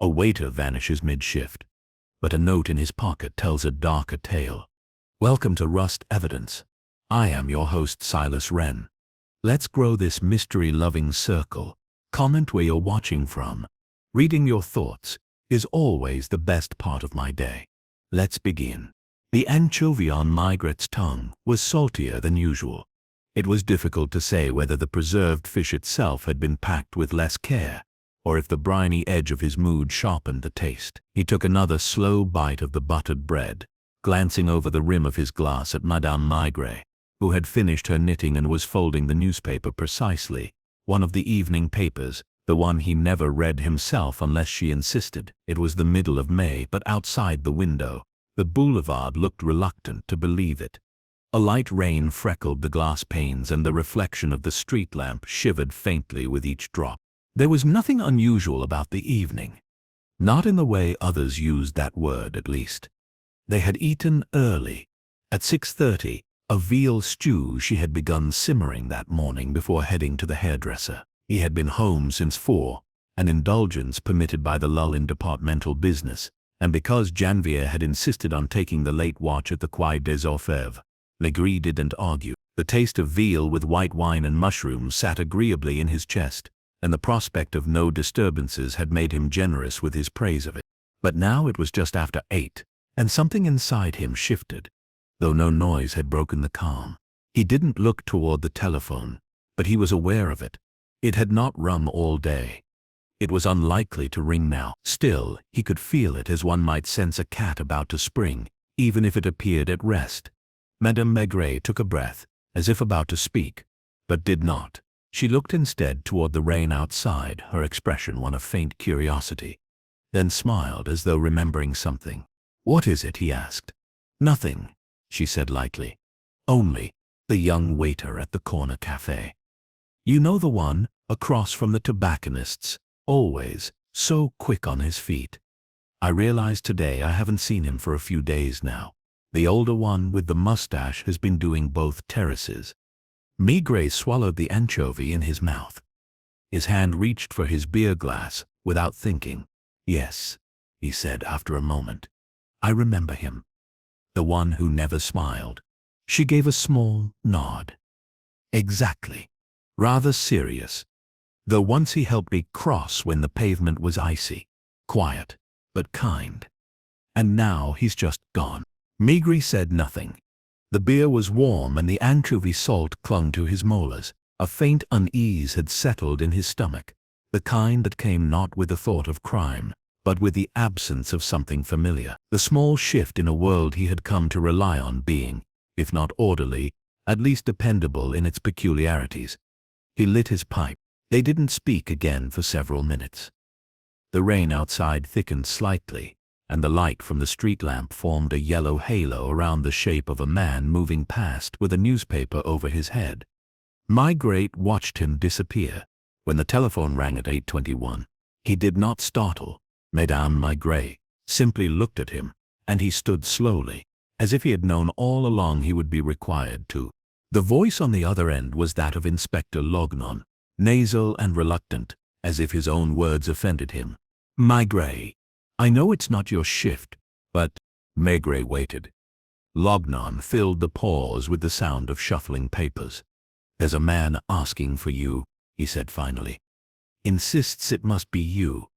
A waiter vanishes mid-shift, but a note in his pocket tells a darker tale. Welcome to Rust Evidence. I am your host, Silas Wren. Let's grow this mystery-loving circle. Comment where you're watching from. Reading your thoughts is always the best part of my day. Let's begin. The anchovy on Maigrate's tongue was saltier than usual. It was difficult to say whether the preserved fish itself had been packed with less care, or if the briny edge of his mood sharpened the taste. He took another slow bite of the buttered bread, glancing over the rim of his glass at Madame Maigrate, who had finished her knitting and was folding the newspaper precisely, one of the evening papers, the one he never read himself unless she insisted. It was the middle of May, but outside the window, the boulevard looked reluctant to believe it. A light rain freckled the glass panes and the reflection of the street lamp shivered faintly with each drop. There was nothing unusual about the evening. Not in the way others used that word, at least. They had eaten early. At 6:30, a veal stew she had begun simmering that morning before heading to the hairdresser. He had been home since 4, an indulgence permitted by the lull in departmental business, and because Janvier had insisted on taking the late watch at the Quai des Orfèvres, Legree didn't argue. The taste of veal with white wine and mushrooms sat agreeably in his chest, and the prospect of no disturbances had made him generous with his praise of it. But now it was just after 8, and something inside him shifted, though no noise had broken the calm. He didn't look toward the telephone, but he was aware of it. It had not rung all day. It was unlikely to ring now. Still, he could feel it as one might sense a cat about to spring, even if it appeared at rest. Madame Maigrate took a breath, as if about to speak, but did not. She looked instead toward the rain outside, her expression one of faint curiosity, then smiled as though remembering something. "What is it?" he asked. "Nothing," she said lightly. "Only the young waiter at the corner cafe. You know, the one across from the tobacconist's, always so quick on his feet. I realized today I haven't seen him for a few days now. The older one with the mustache has been doing both terraces." Maigrate swallowed the anchovy in his mouth. His hand reached for his beer glass without thinking. "Yes," he said after a moment. "I remember him. The one who never smiled." She gave a small nod. "Exactly. Rather serious. Though once he helped me cross when the pavement was icy. Quiet, but kind. And now he's just gone." Maigrate said nothing. The beer was warm and the anchovy salt clung to his molars. A faint unease had settled in his stomach, the kind that came not with the thought of crime, but with the absence of something familiar. The small shift in a world he had come to rely on being, if not orderly, at least dependable in its peculiarities. He lit his pipe. They didn't speak again for several minutes. The rain outside thickened slightly, and the light from the street lamp formed a yellow halo around the shape of a man moving past with a newspaper over his head. Maigrate watched him disappear. When the telephone rang at 8:21, he did not startle. Madame Maigrate simply looked at him, and he stood slowly, as if he had known all along he would be required to. The voice on the other end was that of Inspector Lognon, nasal and reluctant, as if his own words offended him. "Maigrate, I know it's not your shift, but—" Maigrate waited. Lognon filled the pause with the sound of shuffling papers. "There's a man asking for you," he said finally. "Insists it must be you.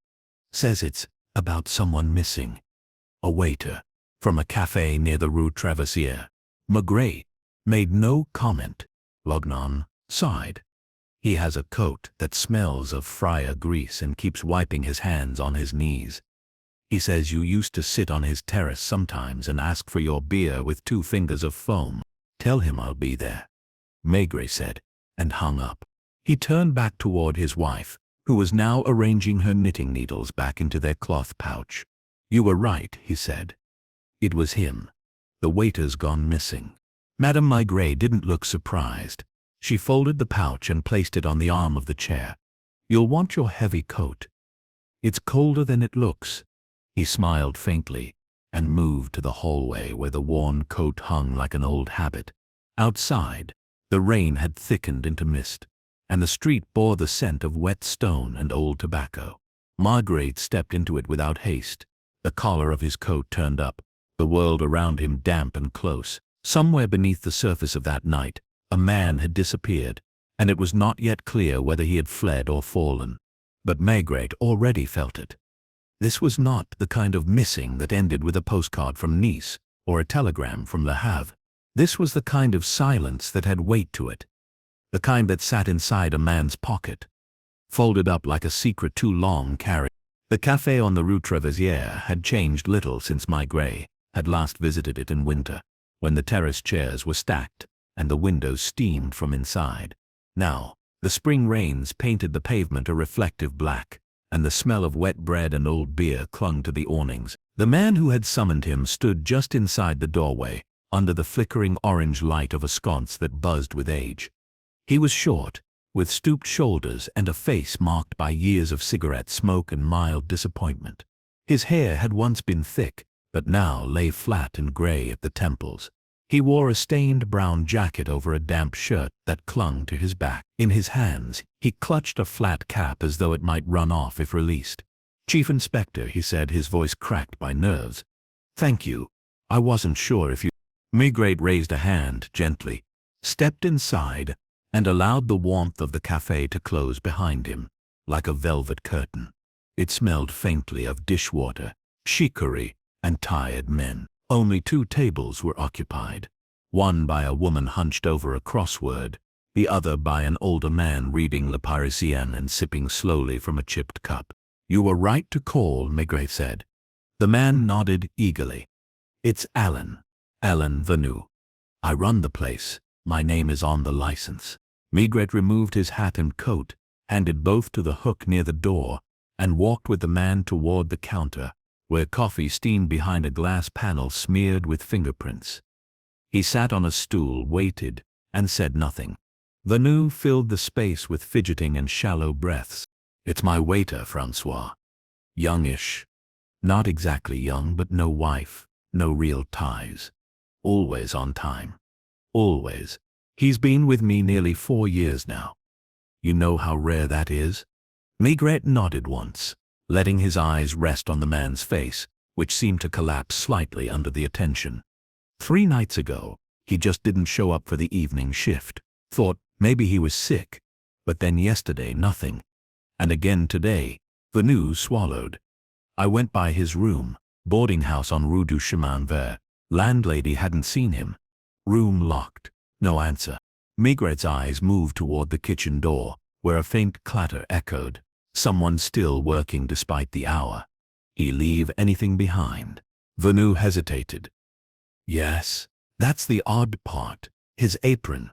Says it's about someone missing. A waiter, from a cafe near the Rue Traversière." Maigrate made no comment. Lognon sighed. "He has a coat that smells of fryer grease and keeps wiping his hands on his knees. He says you used to sit on his terrace sometimes and ask for your beer with 2 fingers of foam. Tell him I'll be there," Maigrate said, and hung up. He turned back toward his wife, who was now arranging her knitting needles back into their cloth pouch. "You were right," he said. "It was him. The waiter's gone missing." Madame Maigrate didn't look surprised. She folded the pouch and placed it on the arm of the chair. "You'll want your heavy coat. It's colder than it looks." He smiled faintly and moved to the hallway where the worn coat hung like an old habit. Outside, the rain had thickened into mist, and the street bore the scent of wet stone and old tobacco. Marguerite stepped into it without haste, the collar of his coat turned up, the world around him damp and close. Somewhere beneath the surface of that night, a man had disappeared, and it was not yet clear whether he had fled or fallen. But Marguerite already felt it. This was not the kind of missing that ended with a postcard from Nice or a telegram from Le Havre. This was the kind of silence that had weight to it, the kind that sat inside a man's pocket, folded up like a secret too long carried. The café on the Rue Trevisière had changed little since Marguerite had last visited it in winter, when the terrace chairs were stacked and the windows steamed from inside. Now, the spring rains painted the pavement a reflective black, and the smell of wet bread and old beer clung to the awnings. The man who had summoned him stood just inside the doorway, under the flickering orange light of a sconce that buzzed with age. He was short, with stooped shoulders and a face marked by years of cigarette smoke and mild disappointment. His hair had once been thick, but now lay flat and gray at the temples. He wore a stained brown jacket over a damp shirt that clung to his back. In his hands, he clutched a flat cap as though it might run off if released. "Chief Inspector," he said, his voice cracked by nerves. "Thank you. I wasn't sure if you—" Marguerite raised a hand gently, stepped inside, and allowed the warmth of the café to close behind him, like a velvet curtain. It smelled faintly of dishwater, chicory, and tired men. Only 2 tables were occupied, one by a woman hunched over a crossword, the other by an older man reading Le Parisien and sipping slowly from a chipped cup. "You were right to call," Marguerite said. The man nodded eagerly. "It's Alan Venu. I run the place. My name is on the license." Marguerite removed his hat and coat, handed both to the hook near the door, and walked with the man toward the counter, where coffee steamed behind a glass panel smeared with fingerprints. He sat on a stool, waited, and said nothing. Venu filled the space with fidgeting and shallow breaths. "It's my waiter, Francois. Youngish. Not exactly young, but no wife, no real ties. Always on time. Always. He's been with me nearly 4 years now. You know how rare that is?" Marguerite nodded once, letting his eyes rest on the man's face, which seemed to collapse slightly under the attention. 3 nights ago, he just didn't show up for the evening shift. Thought maybe he was sick. But then yesterday, nothing. And again today. Venu swallowed. "I went by his room, boarding house on Rue du Chemin Vert. Landlady hadn't seen him. Room locked. No answer." Marguerite's eyes moved toward the kitchen door, where a faint clatter echoed. Someone still working despite the hour. He leave anything behind? Venu hesitated. "Yes, that's the odd part. His apron.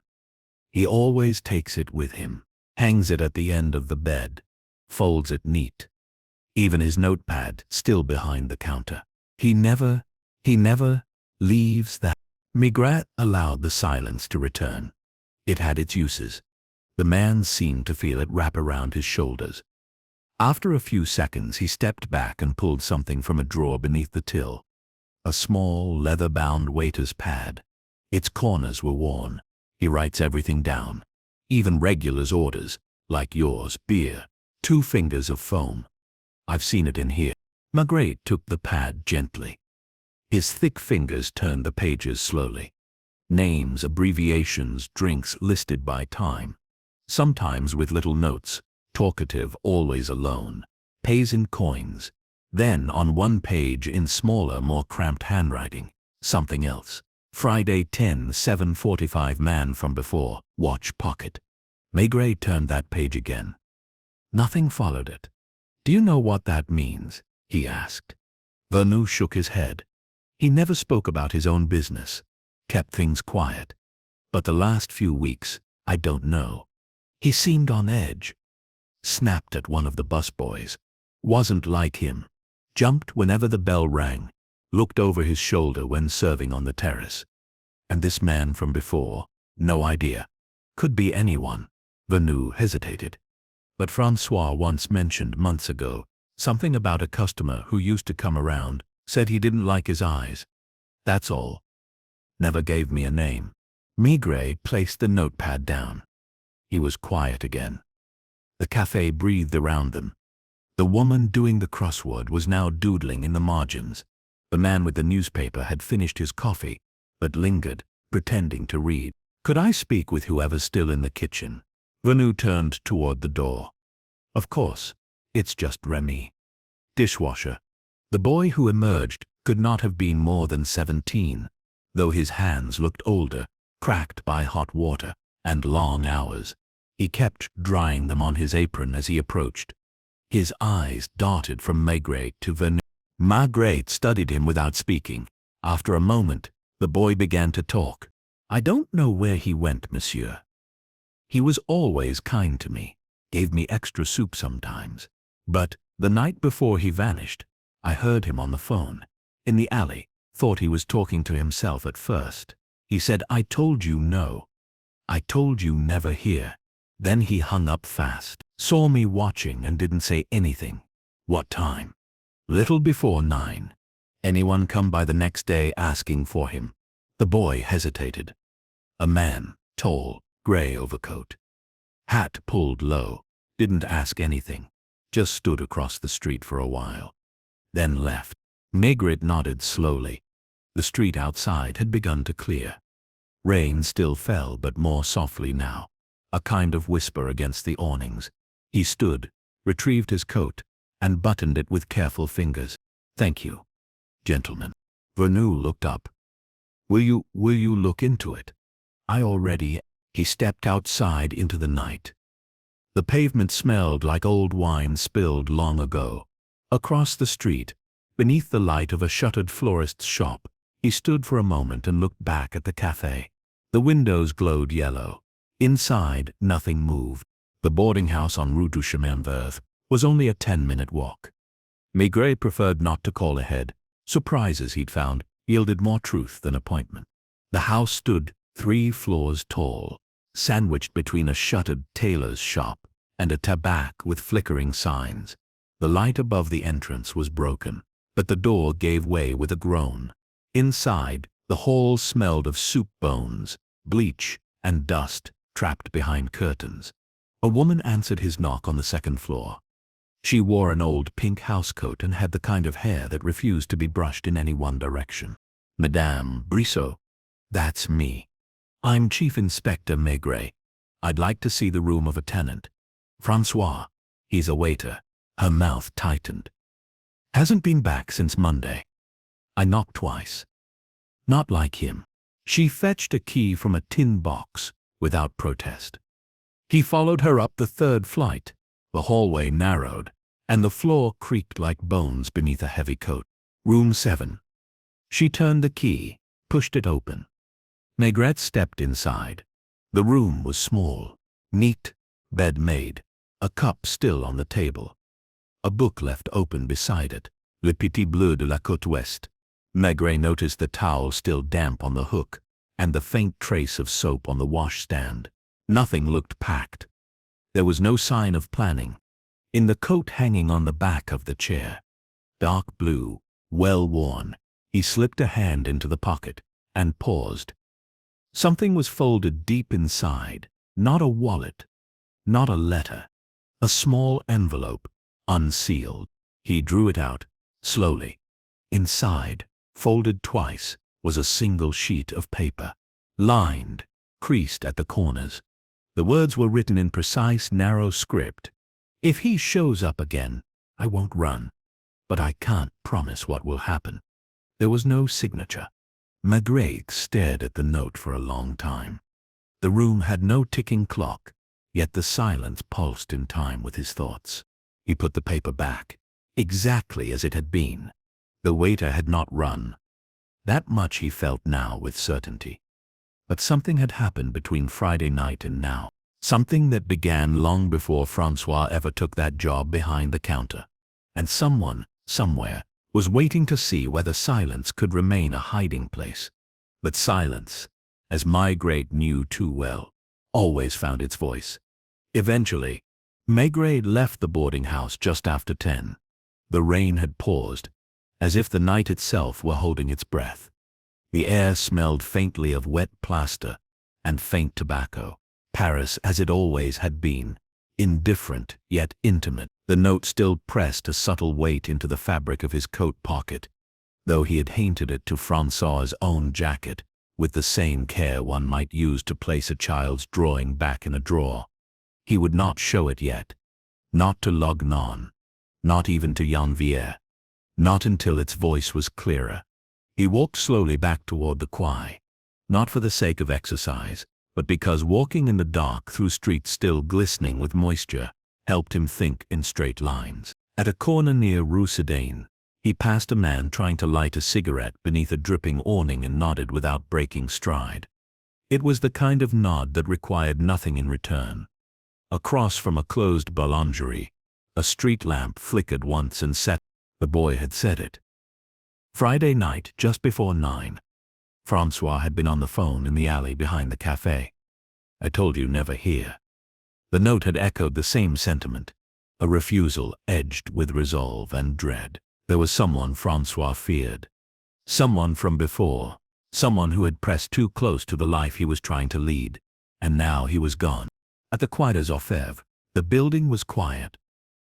He always takes it with him. Hangs it at the end of the bed. Folds it neat. Even his notepad still behind the counter. He never leaves that." Marguerite allowed the silence to return. It had its uses. The man seemed to feel it wrap around his shoulders. After a few seconds, he stepped back and pulled something from a drawer beneath the till. A small, leather-bound waiter's pad. Its corners were worn. He writes everything down. Even regulars' orders, like yours, beer. 2 fingers of foam. I've seen it in here. Marguerite took the pad gently. His thick fingers turned the pages slowly. Names, abbreviations, drinks listed by time. Sometimes with little notes. Talkative, always alone. Pays in coins. Then on one page in smaller, more cramped handwriting, something else. Friday 10:7:45 man from before, watch pocket. Marguerite turned that page again. Nothing followed it. "Do you know what that means?" he asked. Venu shook his head. He never spoke about his own business. Kept things quiet. But the last few weeks, I don't know. He seemed on edge. Snapped at one of the busboys. Wasn't like him. Jumped whenever the bell rang. Looked over his shoulder when serving on the terrace. And this man from before, no idea. Could be anyone. Venu hesitated. But Francois once mentioned months ago something about a customer who used to come around, said he didn't like his eyes. That's all. Never gave me a name. Marguerite placed the notepad down. He was quiet again. The café breathed around them. The woman doing the crossword was now doodling in the margins. The man with the newspaper had finished his coffee, but lingered, pretending to read. "Could I speak with whoever's still in the kitchen?" Venu turned toward the door. "Of course, it's just Remy. Dishwasher." The boy who emerged could not have been more than 17, though his hands looked older, cracked by hot water and long hours. He kept drying them on his apron as he approached. His eyes darted from Maigret to Venu. Maigret studied him without speaking. After a moment, the boy began to talk. "I don't know where he went, monsieur. He was always kind to me, gave me extra soup sometimes. But the night before he vanished, I heard him on the phone, in the alley, thought he was talking to himself at first. He said, 'I told you no. I told you never here.' Then he hung up fast, saw me watching and didn't say anything." "What time?" "Little before 9. Anyone come by the next day asking for him?" The boy hesitated. "A man, tall, gray overcoat. Hat pulled low, didn't ask anything, just stood across the street for a while. Then left." Maigret nodded slowly. The street outside had begun to clear. Rain still fell, but more softly now, a kind of whisper against the awnings. He stood, retrieved his coat, and buttoned it with careful fingers. "Thank you, gentlemen." Venu looked up. Will you look into it?" "I already." He stepped outside into the night. The pavement smelled like old wine spilled long ago. Across the street, beneath the light of a shuttered florist's shop, he stood for a moment and looked back at the café. The windows glowed yellow. Inside, nothing moved. The boarding house on Rue du Chemin Vert was only a 10-minute walk. Maigret preferred not to call ahead. Surprises, he'd found, yielded more truth than appointment. The house stood 3 floors tall, sandwiched between a shuttered tailor's shop and a tabac with flickering signs. The light above the entrance was broken, but the door gave way with a groan. Inside, the hall smelled of soup bones, bleach, and dust trapped behind curtains. A woman answered his knock on the 2nd floor. She wore an old pink housecoat and had the kind of hair that refused to be brushed in any one direction. "Madame Brissot?" "That's me. I'm Chief Inspector Maigret. I'd like to see the room of a tenant. Francois, he's a waiter." Her mouth tightened. "Hasn't been back since Monday." I knocked twice. Not like him. She fetched a key from a tin box, without protest. He followed her up the 3rd flight. The hallway narrowed, and the floor creaked like bones beneath a heavy coat. "Room 7. She turned the key, pushed it open. Maigret stepped inside. The room was small, neat, bed made, a cup still on the table. A book left open beside it, Le Petit Bleu de la Côte Ouest. Maigret noticed the towel still damp on the hook, and the faint trace of soap on the washstand. Nothing looked packed. There was no sign of planning. In the coat hanging on the back of the chair, dark blue, well worn, he slipped a hand into the pocket, and paused. Something was folded deep inside, not a wallet, not a letter, a small envelope, unsealed. He drew it out, slowly. Inside, folded twice, was a single sheet of paper, lined, creased at the corners. The words were written in precise, narrow script. "If he shows up again, I won't run, but I can't promise what will happen." There was no signature. Maigret stared at the note for a long time. The room had no ticking clock, yet the silence pulsed in time with his thoughts. He put the paper back, exactly as it had been. The waiter had not run. That much he felt now with certainty. But something had happened between Friday night and now. Something that began long before Francois ever took that job behind the counter. And someone, somewhere, was waiting to see whether silence could remain a hiding place. But silence, as Maigret knew too well, always found its voice. Eventually, Maigret left the boarding house just after 10. The rain had paused, as if the night itself were holding its breath. The air smelled faintly of wet plaster and faint tobacco. Paris as it always had been, indifferent yet intimate. The note still pressed a subtle weight into the fabric of his coat pocket, though he had hinted it to Francois's own jacket, with the same care one might use to place a child's drawing back in a drawer. He would not show it yet. Not to Lognon. Not even to Janvier. Not until its voice was clearer. He walked slowly back toward the quay, not for the sake of exercise, but because walking in the dark through streets still glistening with moisture helped him think in straight lines. At a corner near Rue Sedaine, he passed a man trying to light a cigarette beneath a dripping awning and nodded without breaking stride. It was the kind of nod that required nothing in return. Across from a closed boulangerie, a street lamp flickered once and set. The boy had said it. Friday night, just before 9. Francois had been on the phone in the alley behind the cafe. I told you never here. The note had echoed the same sentiment, a refusal edged with resolve and dread. There was someone Francois feared. Someone from before. Someone who had pressed too close to the life he was trying to lead. And now he was gone. At the Quai des Orfèvres, the building was quiet.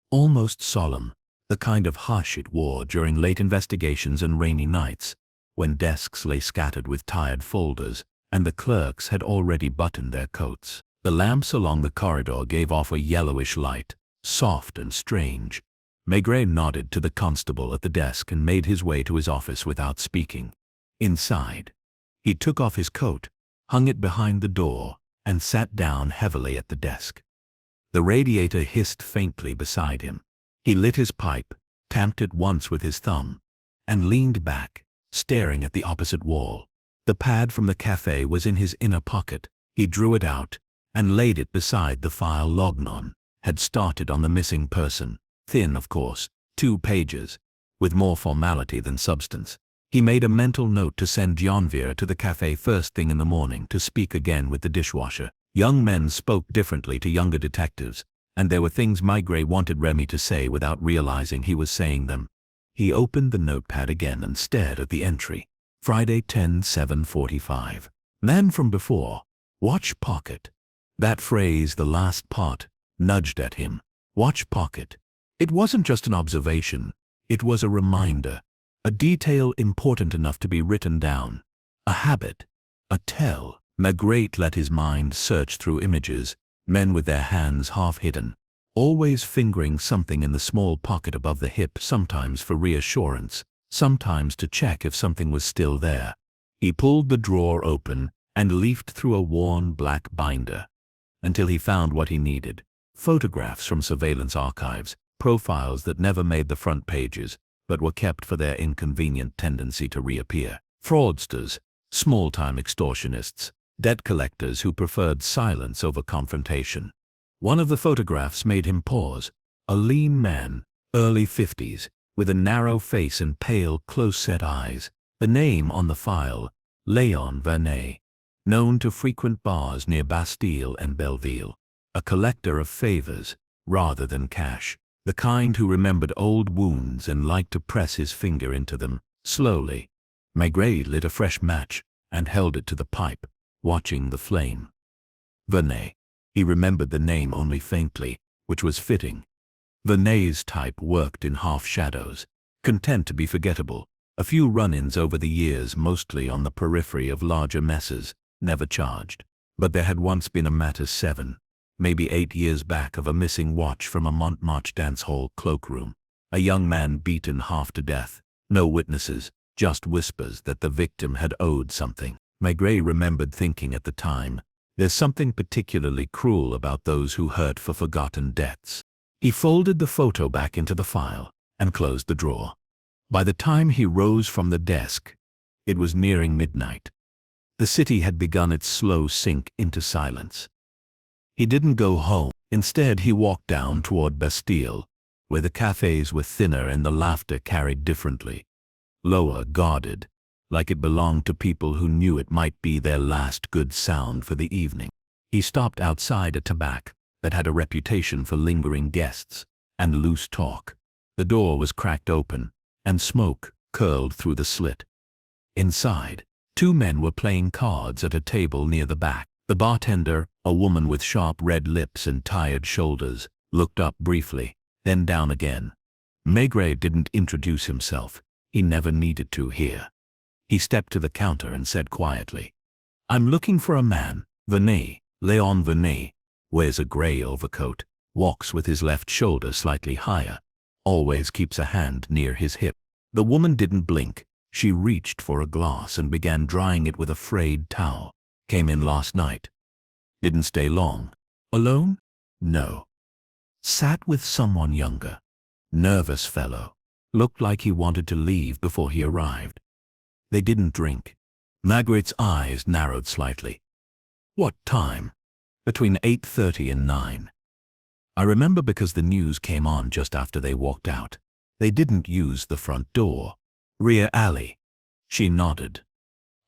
Almost solemn, the kind of hush it wore during late investigations and rainy nights, when desks lay scattered with tired folders, and the clerks had already buttoned their coats. The lamps along the corridor gave off a yellowish light, soft and strange. Maigret nodded to the constable at the desk and made his way to his office without speaking. Inside, he took off his coat, hung it behind the door, and sat down heavily at the desk. The radiator hissed faintly beside him. He lit his pipe, tamped it once with his thumb, and leaned back, staring at the opposite wall. The pad from the cafe was in his inner pocket. He drew it out and laid it beside the file Lognon had started on the missing person. Thin, of course, 2 pages, with more formality than substance. He made a mental note to send Janvier to the cafe first thing in the morning to speak again with the dishwasher. Young men spoke differently to younger detectives, and there were things Maigret wanted Remy to say without realizing he was saying them. He opened the notepad again and stared at the entry. Friday 10/7/45. Man from before. Watch pocket. That phrase, the last part, nudged at him. Watch pocket. It wasn't just an observation. It was a reminder. A detail important enough to be written down. A habit. A tell. Maigret let his mind search through images, men with their hands half hidden, always fingering something in the small pocket above the hip, sometimes for reassurance, sometimes to check if something was still there. He pulled the drawer open and leafed through a worn black binder, until he found what he needed. Photographs from surveillance archives, profiles that never made the front pages, but were kept for their inconvenient tendency to reappear. Fraudsters, small-time extortionists, debt collectors who preferred silence over confrontation. One of the photographs made him pause. A lean man, early 50s, with a narrow face and pale, close-set eyes. The name on the file, Léon Vernet, known to frequent bars near Bastille and Belleville. A collector of favors, rather than cash. The kind who remembered old wounds and liked to press his finger into them, slowly. Maigret lit a fresh match and held it to the pipe, watching the flame. Vernet. He remembered the name only faintly, which was fitting. Vernet's type worked in half-shadows, content to be forgettable. A few run-ins over the years, mostly on the periphery of larger messes, never charged. But there had once been a matter 7, maybe 8 years back, of a missing watch from a Montmartre dance hall cloakroom. A young man beaten half to death. No witnesses, just whispers that the victim had owed something. Maigret remembered thinking at the time, there's something particularly cruel about those who hurt for forgotten debts. He folded the photo back into the file and closed the drawer. By the time he rose from the desk, it was nearing midnight. The city had begun its slow sink into silence. He didn't go home. Instead, he walked down toward Bastille, where the cafes were thinner and the laughter carried differently. Lower, guarded, like it belonged to people who knew it might be their last good sound for the evening. He stopped outside a tabac that had a reputation for lingering guests and loose talk. The door was cracked open, and smoke curled through the slit. Inside, 2 men were playing cards at a table near the back. The bartender, a woman with sharp red lips and tired shoulders, looked up briefly, then down again. Maigret didn't introduce himself. He never needed to here. He stepped to the counter and said quietly, "I'm looking for a man, Vernet, Léon Vernet, wears a gray overcoat, walks with his left shoulder slightly higher, always keeps a hand near his hip." The woman didn't blink. She reached for a glass and began drying it with a frayed towel. "Came in last night. Didn't stay long. Alone?" "No. Sat with someone younger. Nervous fellow. Looked like he wanted to leave before he arrived. They didn't drink." Maigret's eyes narrowed slightly. "What time?" "Between 8:30 and 9. I remember because the news came on just after they walked out. They didn't use the front door. Rear alley." She nodded.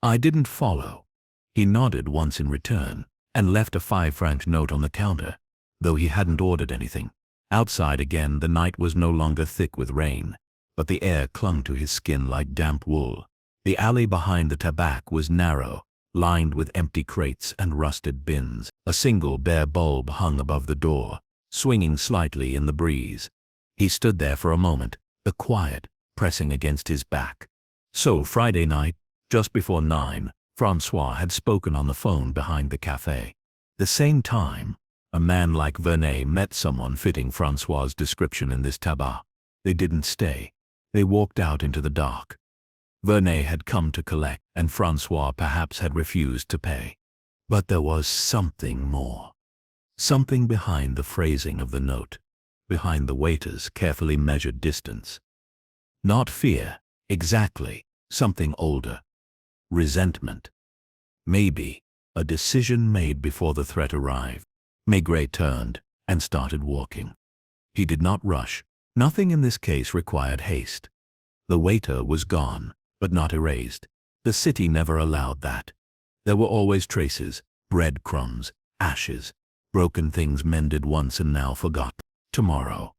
"I didn't follow." He nodded once in return and left a 5-franc note on the counter, though he hadn't ordered anything. Outside again, the night was no longer thick with rain, but the air clung to his skin like damp wool. The alley behind the tabac was narrow, lined with empty crates and rusted bins. A single bare bulb hung above the door, swinging slightly in the breeze. He stood there for a moment, the quiet pressing against his back. So Friday night, just before 9, Francois had spoken on the phone behind the café. The same time, a man like Vernet met someone fitting Francois's description in this tabac. They didn't stay. They walked out into the dark. Vernet had come to collect, and Francois perhaps had refused to pay. But there was something more. Something behind the phrasing of the note, behind the waiter's carefully measured distance. Not fear, exactly, something older. Resentment. Maybe a decision made before the threat arrived. Maigret turned and started walking. He did not rush. Nothing in this case required haste. The waiter was gone, but not erased. The city never allowed that. There were always traces, breadcrumbs, ashes, broken things mended once and now forgotten. Tomorrow,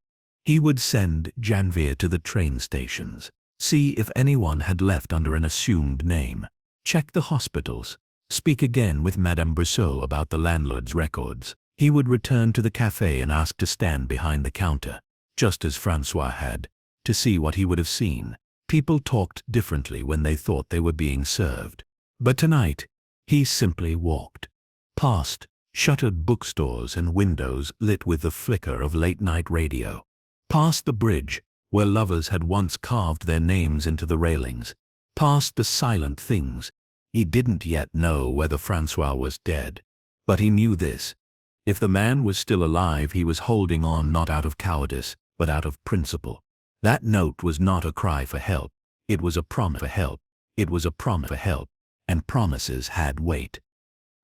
he would send Janvier to the train stations, see if anyone had left under an assumed name, check the hospitals, speak again with Madame Brissot about the landlord's records. He would return to the café and ask to stand behind the counter, just as Francois had, to see what he would have seen. People talked differently when they thought they were being served. But tonight, he simply walked, past shuttered bookstores and windows lit with the flicker of late-night radio, past the bridge where lovers had once carved their names into the railings, past the silent things. He didn't yet know whether Francois was dead, but he knew this. If the man was still alive, he was holding on not out of cowardice, but out of principle. That note was not a cry for help. It was a promise for help. It was a promise for help, and promises had weight.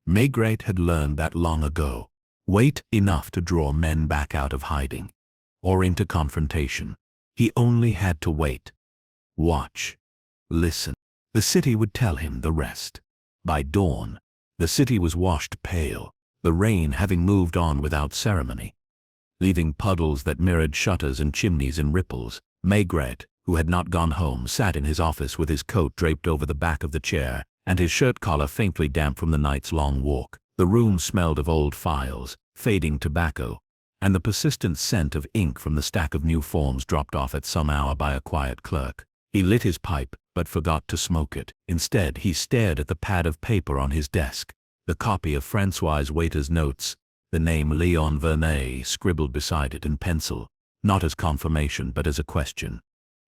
Maigret had learned that long ago. Weight enough to draw men back out of hiding, or into confrontation. He only had to wait. Watch. Listen. The city would tell him the rest. By dawn, the city was washed pale, the rain having moved on without ceremony, leaving puddles that mirrored shutters and chimneys in ripples. Maigret, who had not gone home, sat in his office with his coat draped over the back of the chair and his shirt collar faintly damp from the night's long walk. The room smelled of old files, fading tobacco, and the persistent scent of ink from the stack of new forms dropped off at some hour by a quiet clerk. He lit his pipe, but forgot to smoke it. Instead, he stared at the pad of paper on his desk, the copy of Francois's waiter's notes, the name Léon Vernet scribbled beside it in pencil, not as confirmation but as a question.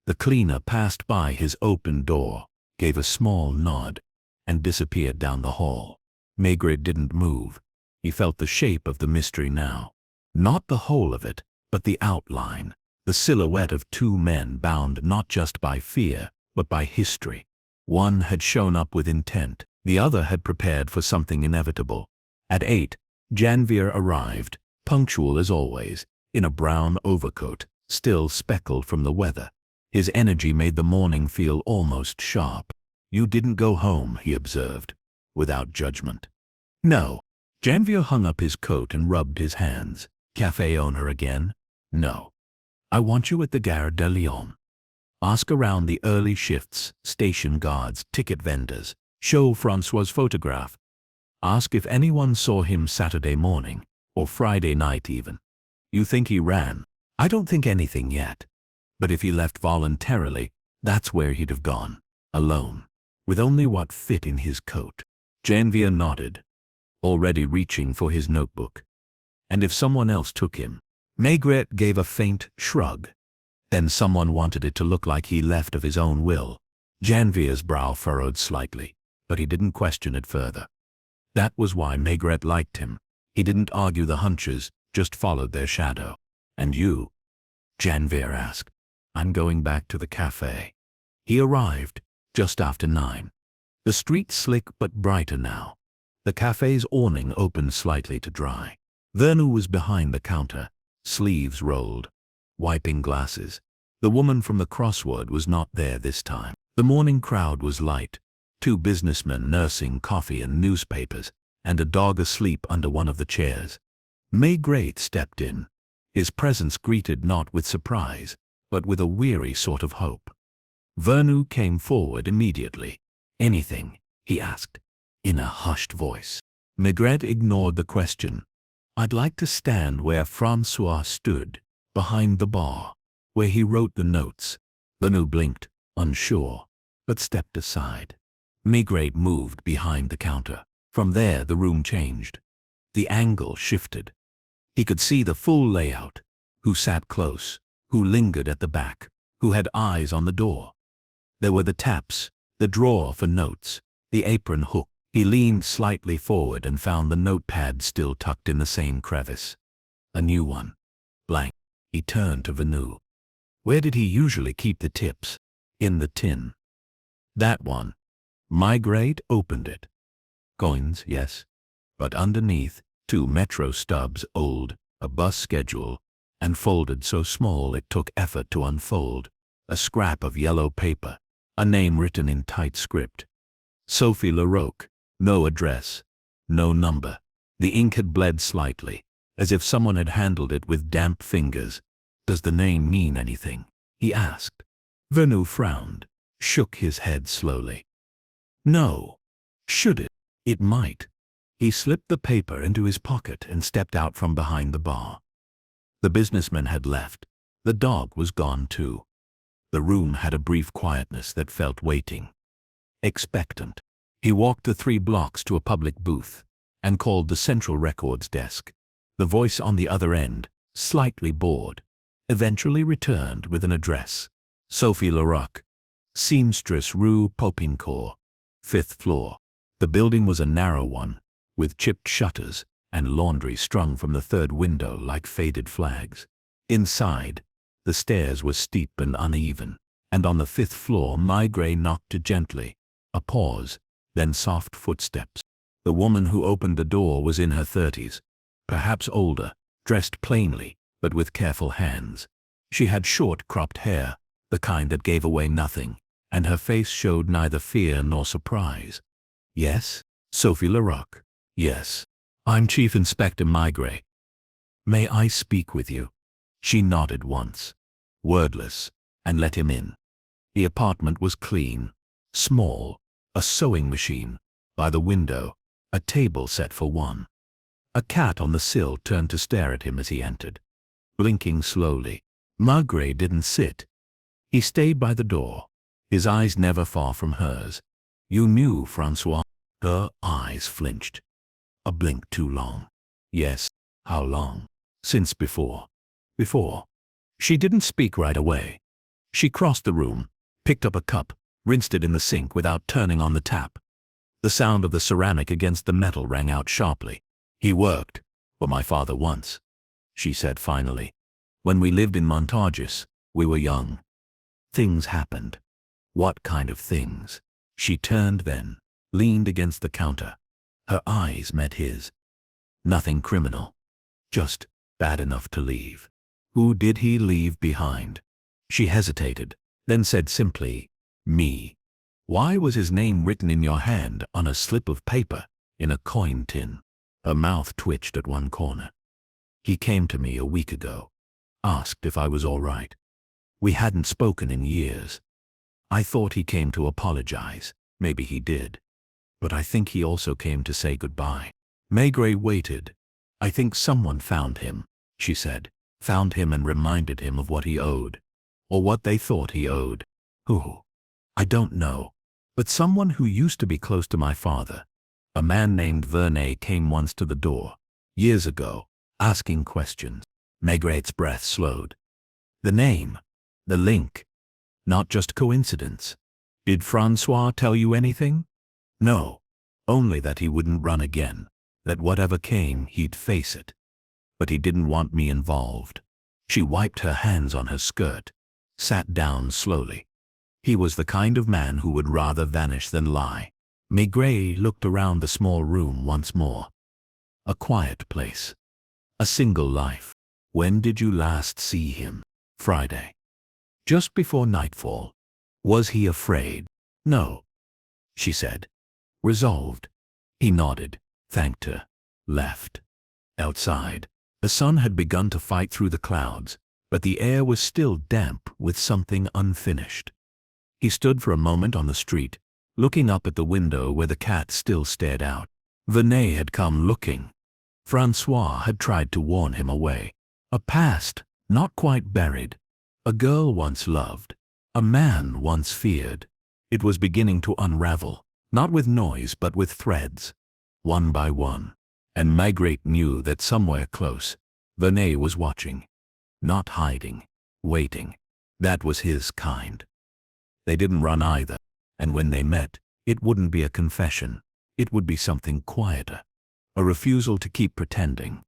The cleaner passed by his open door, gave a small nod, and disappeared down the hall. Maigret didn't move. He felt the shape of the mystery now. Not the whole of it, but the outline, the silhouette of two men bound not just by fear, but by history. One had shown up with intent, the other had prepared for something inevitable. At 8, Janvier arrived, punctual as always, in a brown overcoat, still speckled from the weather. His energy made the morning feel almost sharp. "You didn't go home," he observed, without judgment. "No." Janvier hung up his coat and rubbed his hands. "Café owner again?" "No. I want you at the Gare de Lyon. Ask around the early shifts, station guards, ticket vendors. Show Francois's photograph. Ask if anyone saw him Saturday morning, or Friday night even. You think he ran?" I don't think anything yet. But if he left voluntarily, that's where he'd have gone. Alone. With only what fit in his coat. Genevieve nodded, already reaching for his notebook. And if someone else took him? Maigret gave a faint shrug. Then someone wanted it to look like he left of his own will. Genevieve's brow furrowed slightly, but he didn't question it further. That was why Maigret liked him. He didn't argue the hunches, just followed their shadow. And you? Genevieve asked. I'm going back to the cafe. He arrived just after 9. The street slick but brighter now. The cafe's awning opened slightly to dry. Vernou was behind the counter, sleeves rolled, wiping glasses. The woman from the crossword was not there this time. The morning crowd was light, 2 businessmen nursing coffee and newspapers, and a dog asleep under one of the chairs. Maigret stepped in, his presence greeted not with surprise, but with a weary sort of hope. Vernou came forward immediately. Anything? He asked, in a hushed voice. Maigret ignored the question. I'd like to stand where Francois stood, behind the bar, where he wrote the notes. Vernou blinked, unsure, but stepped aside. Maigret moved behind the counter. From there the room changed. The angle shifted. He could see the full layout, who sat close, who lingered at the back, who had eyes on the door. There were the taps, the drawer for notes, the apron hook. He leaned slightly forward and found the notepad still tucked in the same crevice. A new one. Blank. He turned to Vernou. Where did he usually keep the tips? In the tin. That one. Maigret opened it. Coins, yes. But underneath, 2 metro stubs old, a bus schedule, and folded so small it took effort to unfold. A scrap of yellow paper, a name written in tight script. Sophie Larocque. No address, no number. The ink had bled slightly, as if someone had handled it with damp fingers. Does the name mean anything? He asked. Vernou frowned, shook his head slowly. No. Should it? It might. He slipped the paper into his pocket and stepped out from behind the bar. The businessman had left. The dog was gone too. The room had a brief quietness that felt waiting. Expectant. He walked the 3 blocks to a public booth and called the central records desk. The voice on the other end, slightly bored, eventually returned with an address. Sophie Larocque, seamstress Rue Popincourt, 5th floor. The building was a narrow one, with chipped shutters and laundry strung from the 3rd window like faded flags. Inside, the stairs were steep and uneven, and on the 5th floor Maigret knocked gently. A pause. Then soft footsteps. The woman who opened the door was in her 30s, perhaps older, dressed plainly, but with careful hands. She had short cropped hair, the kind that gave away nothing, and her face showed neither fear nor surprise. Yes? Sophie Larocque. Yes. I'm Chief Inspector Maigret. May I speak with you? She nodded once, wordless, and let him in. The apartment was clean, small. A sewing machine by the window, a table set for one. A cat on the sill turned to stare at him as he entered, blinking slowly. Maigret didn't sit. He stayed by the door, his eyes never far from hers. You knew, Francois? Her eyes flinched. A blink too long. Yes. How long? Since before. Before. She didn't speak right away. She crossed the room, picked up a cup, rinsed it in the sink without turning on the tap. The sound of the ceramic against the metal rang out sharply. He worked for my father once, she said finally. When we lived in Montargis, we were young. Things happened. What kind of things? She turned then, leaned against the counter. Her eyes met his. Nothing criminal. Just bad enough to leave. Who did he leave behind? She hesitated, then said simply, Me. Why was his name written in your hand on a slip of paper, in a coin tin? Her mouth twitched at one corner. He came to me a week ago, asked if I was all right. We hadn't spoken in years. I thought he came to apologize. Maybe he did. But I think he also came to say goodbye. Maigret waited. I think someone found him, she said. found him and reminded him of what he owed. Or what they thought he owed. Who? I don't know. But someone who used to be close to my father. A man named Vernet came once to the door, years ago, asking questions. Maigret's breath slowed. The name. The link. Not just coincidence. Did Francois tell you anything? No. Only that he wouldn't run again. That whatever came, he'd face it. But he didn't want me involved. She wiped her hands on her skirt, sat down slowly. He was the kind of man who would rather vanish than lie. Maigret looked around the small room once more. A quiet place. A single life. When did you last see him? Friday. Just before nightfall. Was he afraid? No, she said. Resolved. He nodded, thanked her, left. Outside, the sun had begun to fight through the clouds, but the air was still damp with something unfinished. He stood for a moment on the street, looking up at the window where the cat still stared out. Vernet had come looking. Francois had tried to warn him away. A past, not quite buried. A girl once loved. A man once feared. It was beginning to unravel, not with noise but with threads, one by one. And Maigret knew that somewhere close, Vernet was watching. Not hiding, waiting. That was his kind. They didn't run either, and when they met, it wouldn't be a confession. It would be something quieter. A refusal to keep pretending.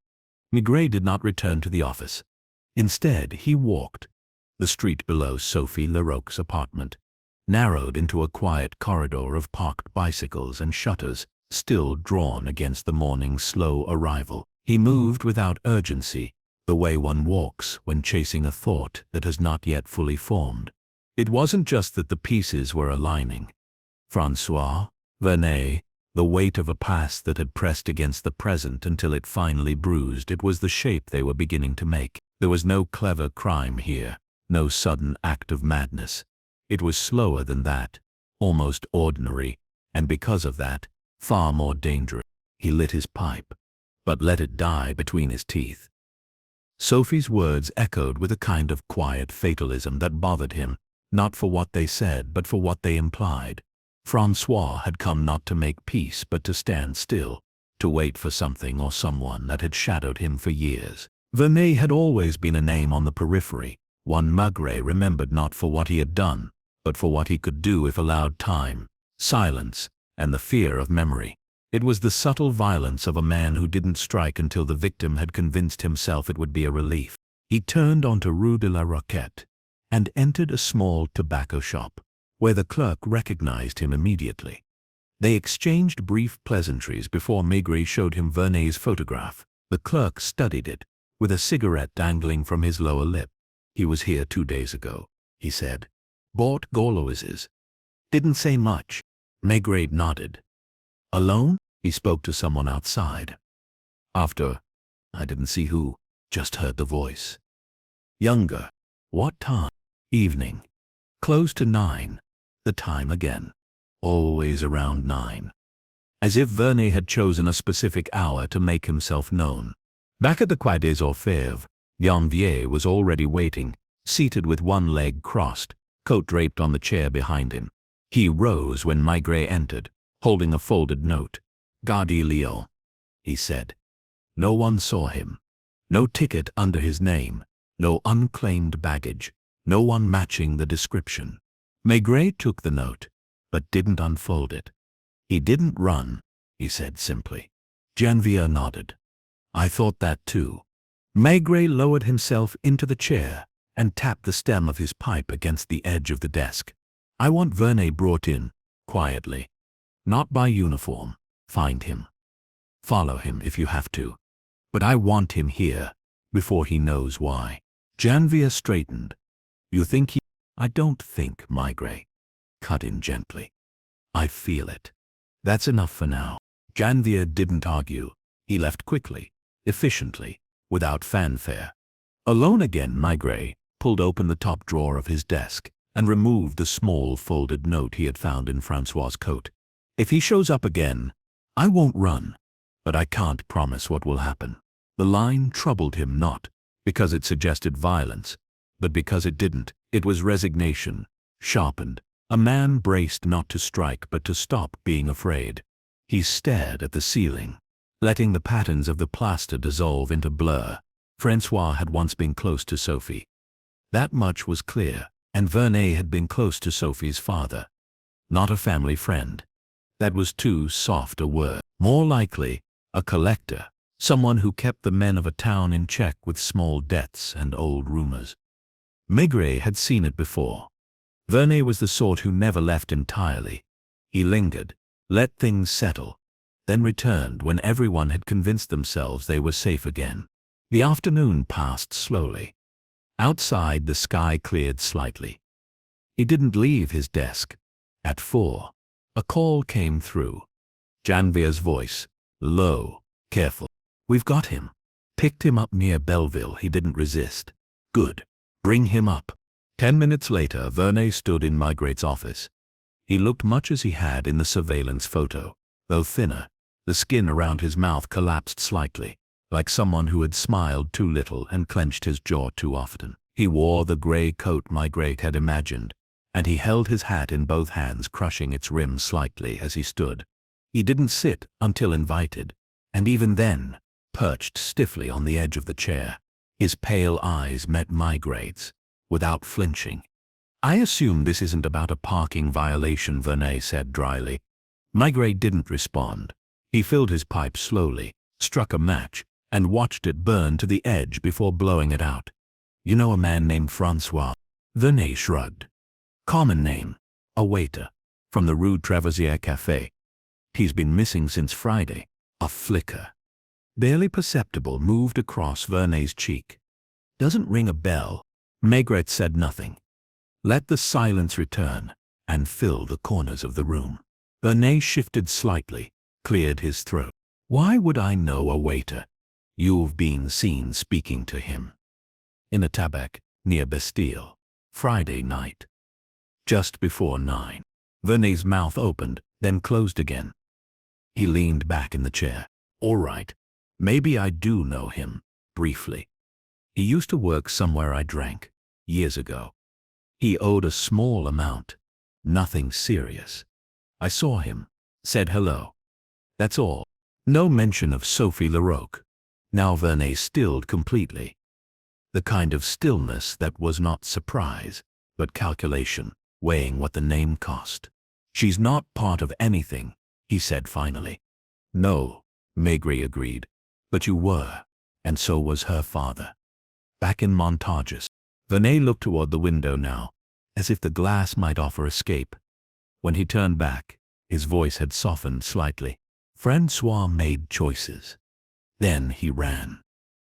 Maigret did not return to the office. Instead, he walked. The street below Sophie Larocque's apartment narrowed into a quiet corridor of parked bicycles and shutters, still drawn against the morning's slow arrival. He moved without urgency, the way one walks when chasing a thought that has not yet fully formed. It wasn't just that the pieces were aligning. Francois, Vernet, the weight of a past that had pressed against the present until it finally bruised, it was the shape they were beginning to make. There was no clever crime here, no sudden act of madness. It was slower than that, almost ordinary, and because of that, far more dangerous. He lit his pipe, but let it die between his teeth. Sophie's words echoed with a kind of quiet fatalism that bothered him, not for what they said but for what they implied. Francois had come not to make peace but to stand still, to wait for something or someone that had shadowed him for years. Vernet had always been a name on the periphery, one Maigret remembered not for what he had done, but for what he could do if allowed time, silence, and the fear of memory. It was the subtle violence of a man who didn't strike until the victim had convinced himself it would be a relief. He turned onto Rue de la Roquette and entered a small tobacco shop, where the clerk recognized him immediately. They exchanged brief pleasantries before Maigret showed him Vernet's photograph. The clerk studied it, with a cigarette dangling from his lower lip. He was here 2 days ago, he said. Bought Gauloises. Didn't say much. Maigret nodded. Alone? He spoke to someone outside. After, I didn't see who, just heard the voice. Younger. What time? Evening. Close to 9. The time again. Always around 9. As if Vernet had chosen a specific hour to make himself known. Back at the Quai des Orfèvres, Janvier was already waiting, seated with one leg crossed, coat draped on the chair behind him. He rose when Maigret entered, holding a folded note. Gare de Lyon, he said. No one saw him. No ticket under his name. No unclaimed baggage. No one matching the description. Maigret took the note, but didn't unfold it. He didn't run, he said simply. Janvier nodded. I thought that too. Maigret lowered himself into the chair and tapped the stem of his pipe against the edge of the desk. I want Vernet brought in, quietly. Not by uniform. Find him. Follow him if you have to. But I want him here, before he knows why. Janvier straightened. You think he... I don't think, Maigret. Cut in gently. I feel it. That's enough for now. Janvier didn't argue. He left quickly, efficiently, without fanfare. Alone again, Maigret pulled open the top drawer of his desk and removed the small folded note he had found in Francois's coat. If he shows up again, I won't run, but I can't promise what will happen. The line troubled him not. because it suggested violence, but because it didn't, it was resignation, sharpened. A man braced not to strike but to stop being afraid. He stared at the ceiling, letting the patterns of the plaster dissolve into blur. Francois had once been close to Sophie. That much was clear, and Vernet had been close to Sophie's father. Not a family friend. That was too soft a word. More likely, a collector, someone who kept the men of a town in check with small debts and old rumors. Maigret had seen it before. Vernet was the sort who never left entirely. He lingered, let things settle, then returned when everyone had convinced themselves they were safe again. The afternoon passed slowly. Outside, the sky cleared slightly. He didn't leave his desk. At 4, a call came through. Janvier's voice, low, careful. "We've got him. Picked him up near Belleville." He didn't resist. "Good. Bring him up." 10 minutes later, Vernet stood in Maigret's office. He looked much as he had in the surveillance photo, though thinner. The skin around his mouth collapsed slightly, like someone who had smiled too little and clenched his jaw too often. He wore the grey coat Maigret had imagined, and he held his hat in both hands, crushing its rim slightly as he stood. He didn't sit until invited, and even then, perched stiffly on the edge of the chair. His pale eyes met Maigret's, without flinching. "I assume this isn't about a parking violation," Vernet said dryly. Maigret didn't respond. He filled his pipe slowly, struck a match, and watched it burn to the edge before blowing it out. "You know a man named Francois?" Vernet shrugged. "Common name. A waiter. From the Rue Trevosier Café. He's been missing since Friday." A flicker, barely perceptible, moved across Vernet's cheek. "Doesn't ring a bell." Maigret said nothing. Let the silence return and fill the corners of the room. Vernet shifted slightly, cleared his throat. "Why would I know a waiter? You've been seen speaking to him. In a tabac, near Bastille. Friday night. Just before 9. Vernet's mouth opened, then closed again. He leaned back in the chair. "All right. Maybe I do know him, briefly. He used to work somewhere I drank, years ago. He owed a small amount. Nothing serious. I saw him, said hello. That's all. No mention of Sophie Larocque." Now Vernet stilled completely. The kind of stillness that was not surprise, but calculation, weighing what the name cost. "She's not part of anything," he said finally. "No," Maigret agreed. "But you were, and so was her father. Back in Montargis." Vernet looked toward the window now, as if the glass might offer escape. When he turned back, his voice had softened slightly. "Francois made choices. Then he ran.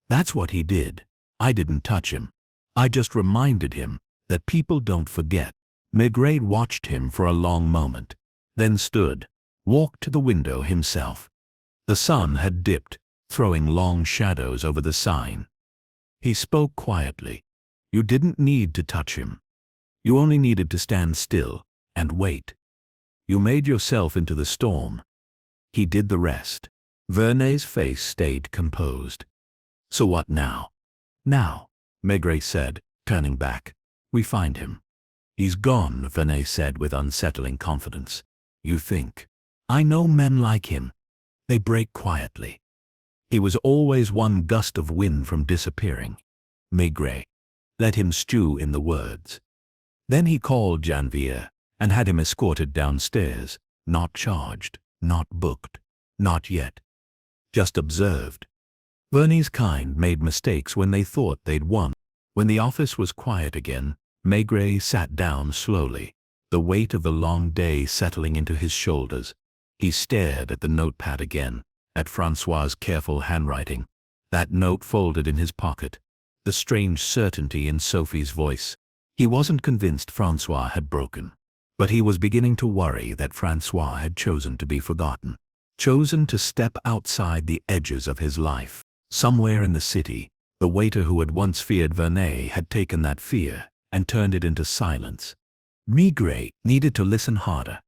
That's what he did. I didn't touch him. I just reminded him that people don't forget." Maigret watched him for a long moment, then stood, walked to the window himself. The sun had dipped, throwing long shadows over the sign. He spoke quietly. "You didn't need to touch him. You only needed to stand still and wait. You made yourself into the storm. He did the rest." Vernet's face stayed composed. "So what now?" "Now," Maigret said, turning back, "we find him." "He's gone," Vernet said with unsettling confidence. "You think?" "I know men like him. They break quietly. He was always one gust of wind from disappearing." Maigret let him stew in the words. Then he called Janvier and had him escorted downstairs, not charged, not booked, not yet. Just observed. Vernet's kind made mistakes when they thought they'd won. When the office was quiet again, Maigret sat down slowly, the weight of the long day settling into his shoulders. He stared at the notepad again, at Francois's careful handwriting, that note folded in his pocket, the strange certainty in Sophie's voice. He wasn't convinced Francois had broken, but he was beginning to worry that Francois had chosen to be forgotten, chosen to step outside the edges of his life. Somewhere in the city, the waiter who had once feared Vernet had taken that fear and turned it into silence. Maigret needed to listen harder,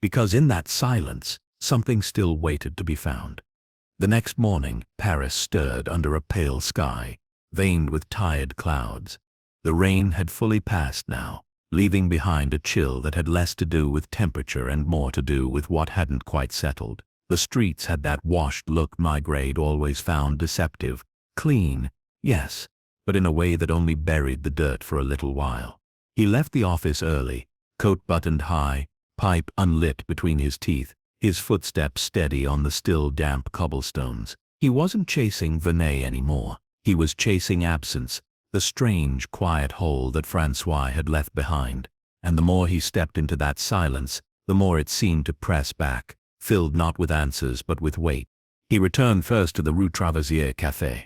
because in that silence, something still waited to be found. The next morning, Paris stirred under a pale sky. veined with tired clouds. The rain had fully passed now, leaving behind a chill that had less to do with temperature and more to do with what hadn't quite settled. The streets had that washed look Maigret always found deceptive. Clean, yes, but in a way that only buried the dirt for a little while. He left the office early, coat buttoned high, pipe unlit between his teeth, his footsteps steady on the still damp cobblestones. He wasn't chasing Vernet anymore. He was chasing absence, the strange, quiet hole that Francois had left behind. And the more he stepped into that silence, the more it seemed to press back, filled not with answers but with weight. He returned first to the Rue Traversier Café.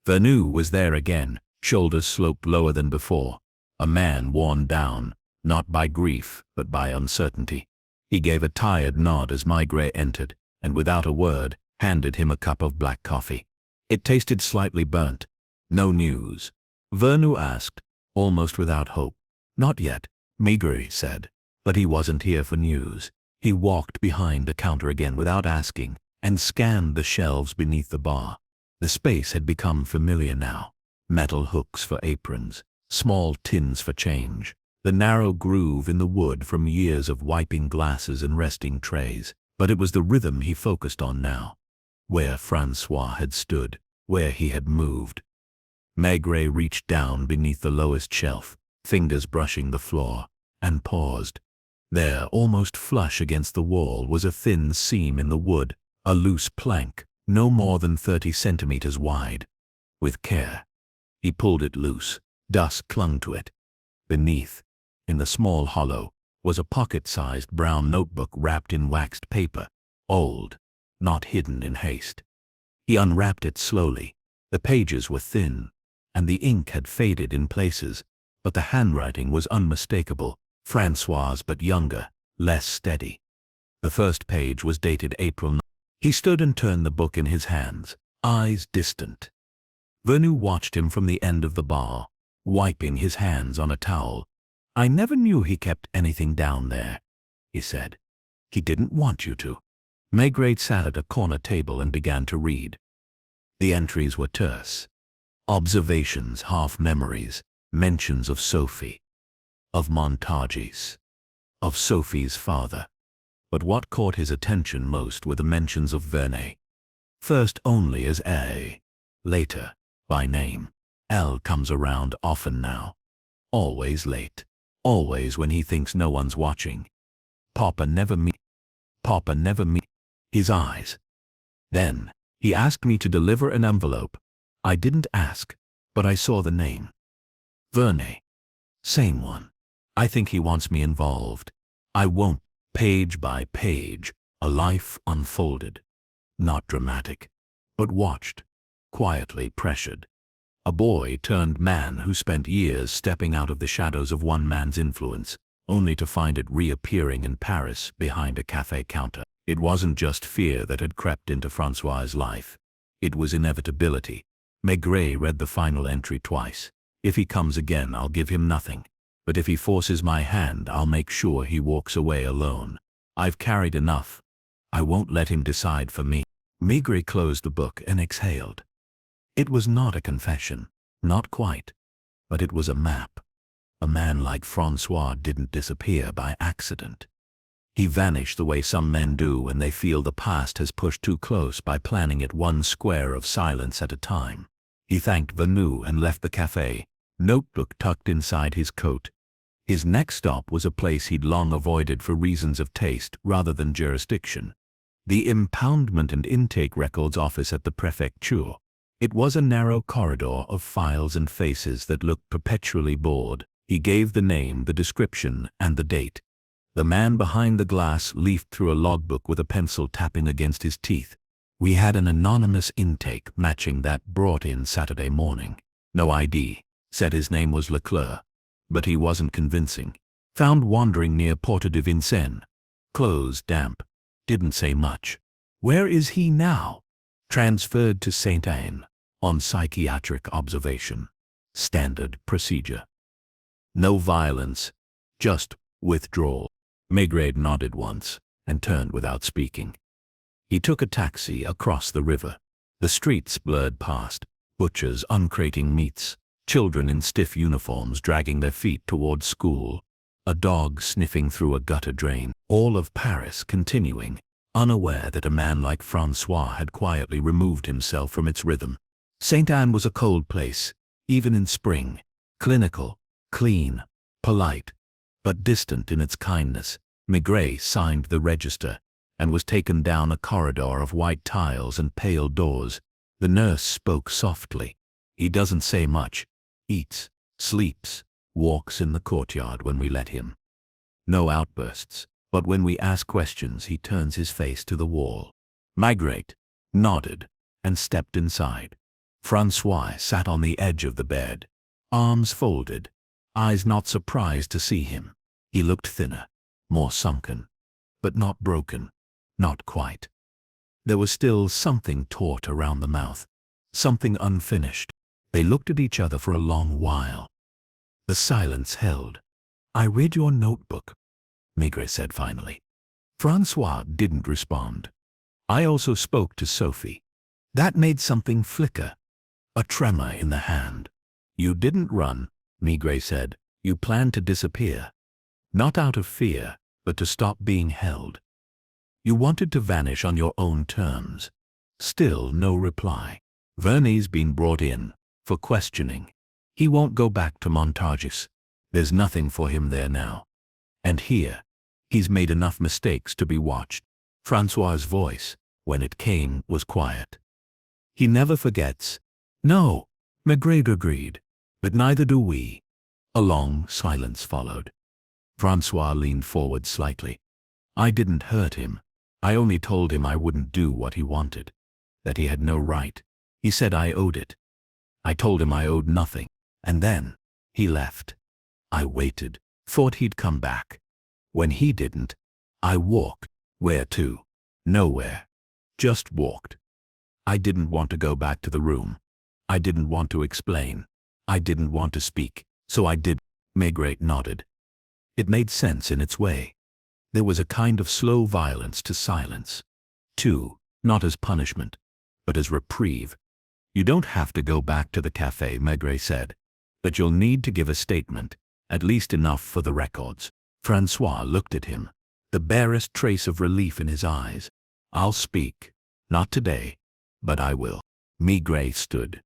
Vernou was there again, shoulders sloped lower than before, a man worn down, not by grief but by uncertainty. He gave a tired nod as Maigret entered, and without a word, handed him a cup of black coffee. It tasted slightly burnt. No news? Vernou asked, almost without hope. Not yet, Maigret said. But he wasn't here for news. He walked behind the counter again without asking, and scanned the shelves beneath the bar. The space had become familiar now. Metal hooks for aprons, small tins for change, the narrow groove in the wood from years of wiping glasses and resting trays. But it was the rhythm he focused on now. Where Francois had stood, where he had moved. Maigret reached down beneath the lowest shelf, fingers brushing the floor, and paused. There, almost flush against the wall, was a thin seam in the wood, a loose plank, no more than 30 centimeters wide. With care, he pulled it loose. Dust clung to it. Beneath, in the small hollow, was a pocket-sized brown notebook wrapped in waxed paper, old, not hidden in haste. He unwrapped it slowly. The pages were thin, and the ink had faded in places, but the handwriting was unmistakable, Francois's but younger, less steady. The first page was dated April 9. He stood and turned the book in his hands, eyes distant. Vernou watched him from the end of the bar, wiping his hands on a towel. "I never knew he kept anything down there," he said. "He didn't want you to." Maigret sat at a corner table and began to read. The entries were terse. Observations, half-memories, mentions of Sophie, of Montargis, of Sophie's father. But what caught his attention most were the mentions of Vernet. First only as A, later, by name. L comes around often now. Always late. Always when he thinks no one's watching. Papa never me. His eyes. Then, he asked me to deliver an envelope. I didn't ask, but I saw the name. Vernet. Same one. I think he wants me involved. I won't. Page by page, a life unfolded. Not dramatic, but watched, quietly pressured. A boy turned man who spent years stepping out of the shadows of one man's influence, only to find it reappearing in Paris behind a cafe counter. It wasn't just fear that had crept into Francois's life. It was inevitability. Maigret read the final entry twice. "If he comes again, I'll give him nothing. But if he forces my hand, I'll make sure he walks away alone. I've carried enough. I won't let him decide for me." Maigret closed the book and exhaled. It was not a confession, not quite, but it was a map. A man like Francois didn't disappear by accident. He vanished the way some men do when they feel the past has pushed too close by planning it one square of silence at a time. He thanked Vernou and left the cafe, notebook tucked inside his coat. His next stop was a place he'd long avoided for reasons of taste rather than jurisdiction. The impoundment and intake records office at the Prefecture. It was a narrow corridor of files and faces that looked perpetually bored. He gave the name, the description, and the date. The man behind the glass leafed through a logbook with a pencil tapping against his teeth. "We had an anonymous intake matching that brought in Saturday morning. No ID. Said his name was Leclerc. But he wasn't convincing. Found wandering near Porte de Vincennes. Clothes damp. Didn't say much. Where is he now? Transferred to Saint-Ain. On psychiatric observation. Standard procedure. No violence. Just withdrawal." Maigret nodded once and turned without speaking. He took a taxi across the river. The streets blurred past, butchers uncrating meats, children in stiff uniforms dragging their feet towards school, a dog sniffing through a gutter drain, all of Paris continuing, unaware that a man like Francois had quietly removed himself from its rhythm. St. Anne was a cold place, even in spring, clinical, clean, polite, but distant in its kindness. Maigret signed the register and was taken down a corridor of white tiles and pale doors. The nurse spoke softly. He doesn't say much. Eats, sleeps, walks in the courtyard when we let him. No outbursts, but when we ask questions he turns his face to the wall. Maigret nodded and stepped inside. Francois sat on the edge of the bed, arms folded, eyes not surprised to see him. He looked thinner, more sunken, but not broken, not quite. There was still something taut around the mouth, something unfinished. They looked at each other for a long while. The silence held. "I read your notebook," Maigret said finally. Francois didn't respond. "I also spoke to Sophie." That made something flicker, a tremor in the hand. "You didn't run," Maigret said. "You planned to disappear. Not out of fear, but to stop being held. You wanted to vanish on your own terms." Still no reply. "Verney's been brought in for questioning. He won't go back to Montargis. There's nothing for him there now. And here, he's made enough mistakes to be watched." Francois's voice, when it came, was quiet. "He never forgets." "No," Maigret agreed, "but neither do we." A long silence followed. Francois leaned forward slightly. "I didn't hurt him. I only told him I wouldn't do what he wanted, that he had no right. He said I owed it. I told him I owed nothing, and then he left. I waited, thought he'd come back. When he didn't, I walked. Where to? Nowhere. Just walked. I didn't want to go back to the room. I didn't want to explain. I didn't want to speak, so I did." Maigret nodded. It made sense in its way. There was a kind of slow violence to silence. Too, not as punishment, but as reprieve. "You don't have to go back to the cafe," Maigret said, "but you'll need to give a statement, at least enough for the records." Francois looked at him, the barest trace of relief in his eyes. "I'll speak. Not today, but I will." Maigret stood.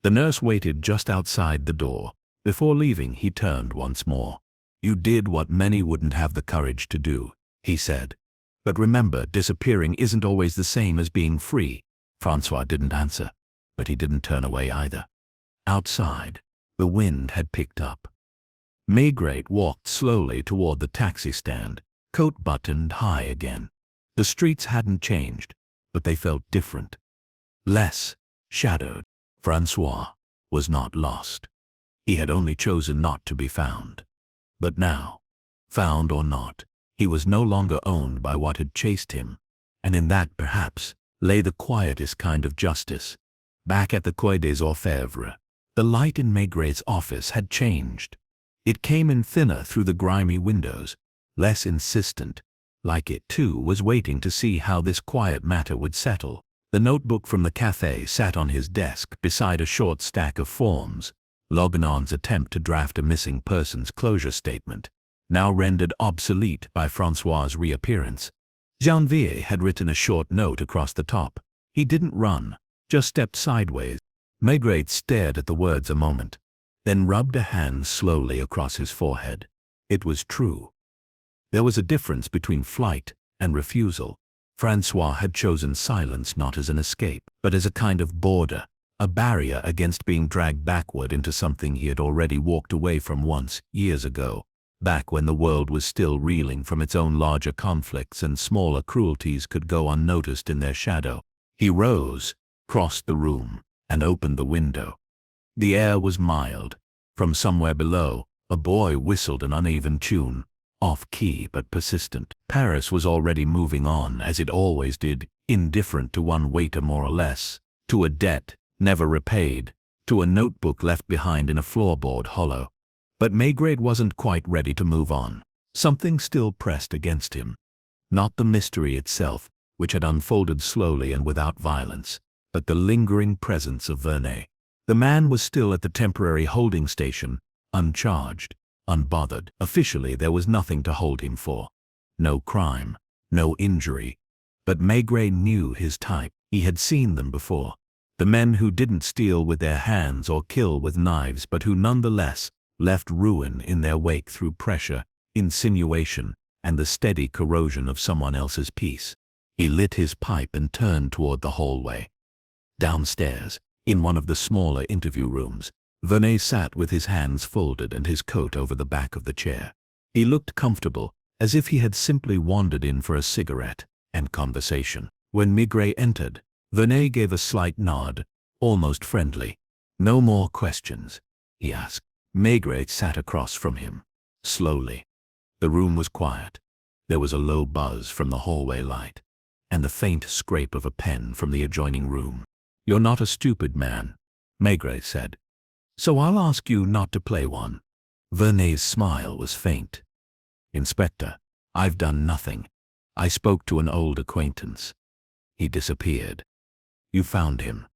The nurse waited just outside the door. Before leaving, he turned once more. "You did what many wouldn't have the courage to do," he said. "But remember, disappearing isn't always the same as being free." Francois didn't answer, but he didn't turn away either. Outside, the wind had picked up. Maigret walked slowly toward the taxi stand, coat buttoned high again. The streets hadn't changed, but they felt different. Less shadowed. Francois was not lost. He had only chosen not to be found. But now, found or not, he was no longer owned by what had chased him, and in that, perhaps, lay the quietest kind of justice. Back at the Quai des Orfèvres, the light in Maigret's office had changed. It came in thinner through the grimy windows, less insistent, like it too was waiting to see how this quiet matter would settle. The notebook from the café sat on his desk beside a short stack of forms. Lognon's attempt to draft a missing persons closure statement, now rendered obsolete by Francois's reappearance. Janvier had written a short note across the top. He didn't run, just stepped sideways. Maigret stared at the words a moment, then rubbed a hand slowly across his forehead. It was true. There was a difference between flight and refusal. Francois had chosen silence not as an escape, but as a kind of border, a barrier against being dragged backward into something he had already walked away from once, years ago, back when the world was still reeling from its own larger conflicts and smaller cruelties could go unnoticed in their shadow. He rose, crossed the room, and opened the window. The air was mild. From somewhere below, a boy whistled an uneven tune, off-key but persistent. Paris was already moving on, as it always did, indifferent to one waiter more or less, to a debt never repaid, to a notebook left behind in a floorboard hollow. But Maigret wasn't quite ready to move on. Something still pressed against him. Not the mystery itself, which had unfolded slowly and without violence, but the lingering presence of Verney. The man was still at the temporary holding station, uncharged, unbothered. Officially, there was nothing to hold him for. No crime, no injury. But Maigret knew his type. He had seen them before. The men who didn't steal with their hands or kill with knives, but who nonetheless left ruin in their wake through pressure, insinuation, and the steady corrosion of someone else's peace. He lit his pipe and turned toward the hallway. Downstairs, in one of the smaller interview rooms, Vernet sat with his hands folded and his coat over the back of the chair. He looked comfortable, as if he had simply wandered in for a cigarette and conversation. When Maigret entered, Vernet gave a slight nod, almost friendly. "No more questions?" he asked. Maigret sat across from him, slowly. The room was quiet. There was a low buzz from the hallway light, and the faint scrape of a pen from the adjoining room. "You're not a stupid man," Maigret said. "So I'll ask you not to play one." Vernet's smile was faint. "Inspector, I've done nothing. I spoke to an old acquaintance. He disappeared. You found him.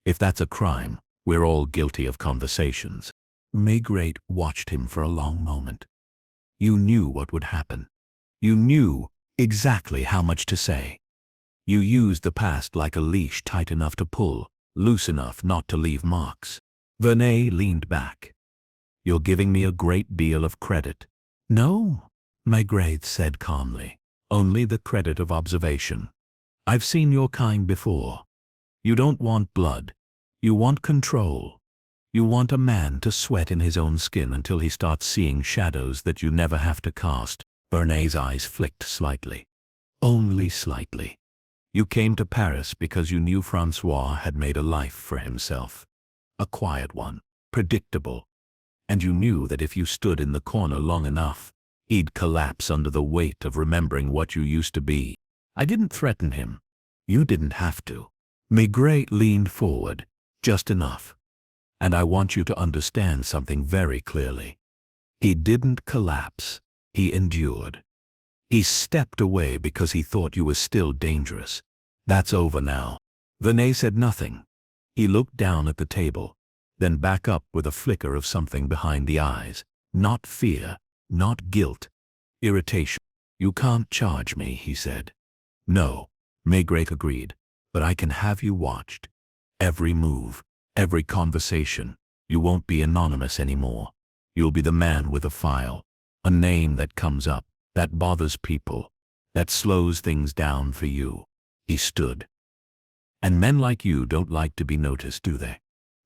If that's a crime, we're all guilty of conversations." Maigret watched him for a long moment. "You knew what would happen. You knew exactly how much to say. You used the past like a leash, tight enough to pull, loose enough not to leave marks." Vernet leaned back. "You're giving me a great deal of credit." "No," Maigret said calmly. "Only the credit of observation. I've seen your kind before. You don't want blood. You want control. You want a man to sweat in his own skin until he starts seeing shadows that you never have to cast." Vernet's eyes flicked slightly. "Only slightly. You came to Paris because you knew Francois had made a life for himself. A quiet one, predictable. And you knew that if you stood in the corner long enough, he'd collapse under the weight of remembering what you used to be. I didn't threaten him. You didn't have to." Maigret leaned forward, just enough. "And I want you to understand something very clearly. He didn't collapse. He endured. He stepped away because he thought you were still dangerous. That's over now." Vernet said nothing. He looked down at the table, then back up with a flicker of something behind the eyes. Not fear, not guilt, irritation. "You can't charge me," he said. "No," Maigret agreed, "but I can have you watched. Every move, every conversation. You won't be anonymous anymore. You'll be the man with a file, a name that comes up, that bothers people, that slows things down for you." He stood. "And men like you don't like to be noticed, do they?"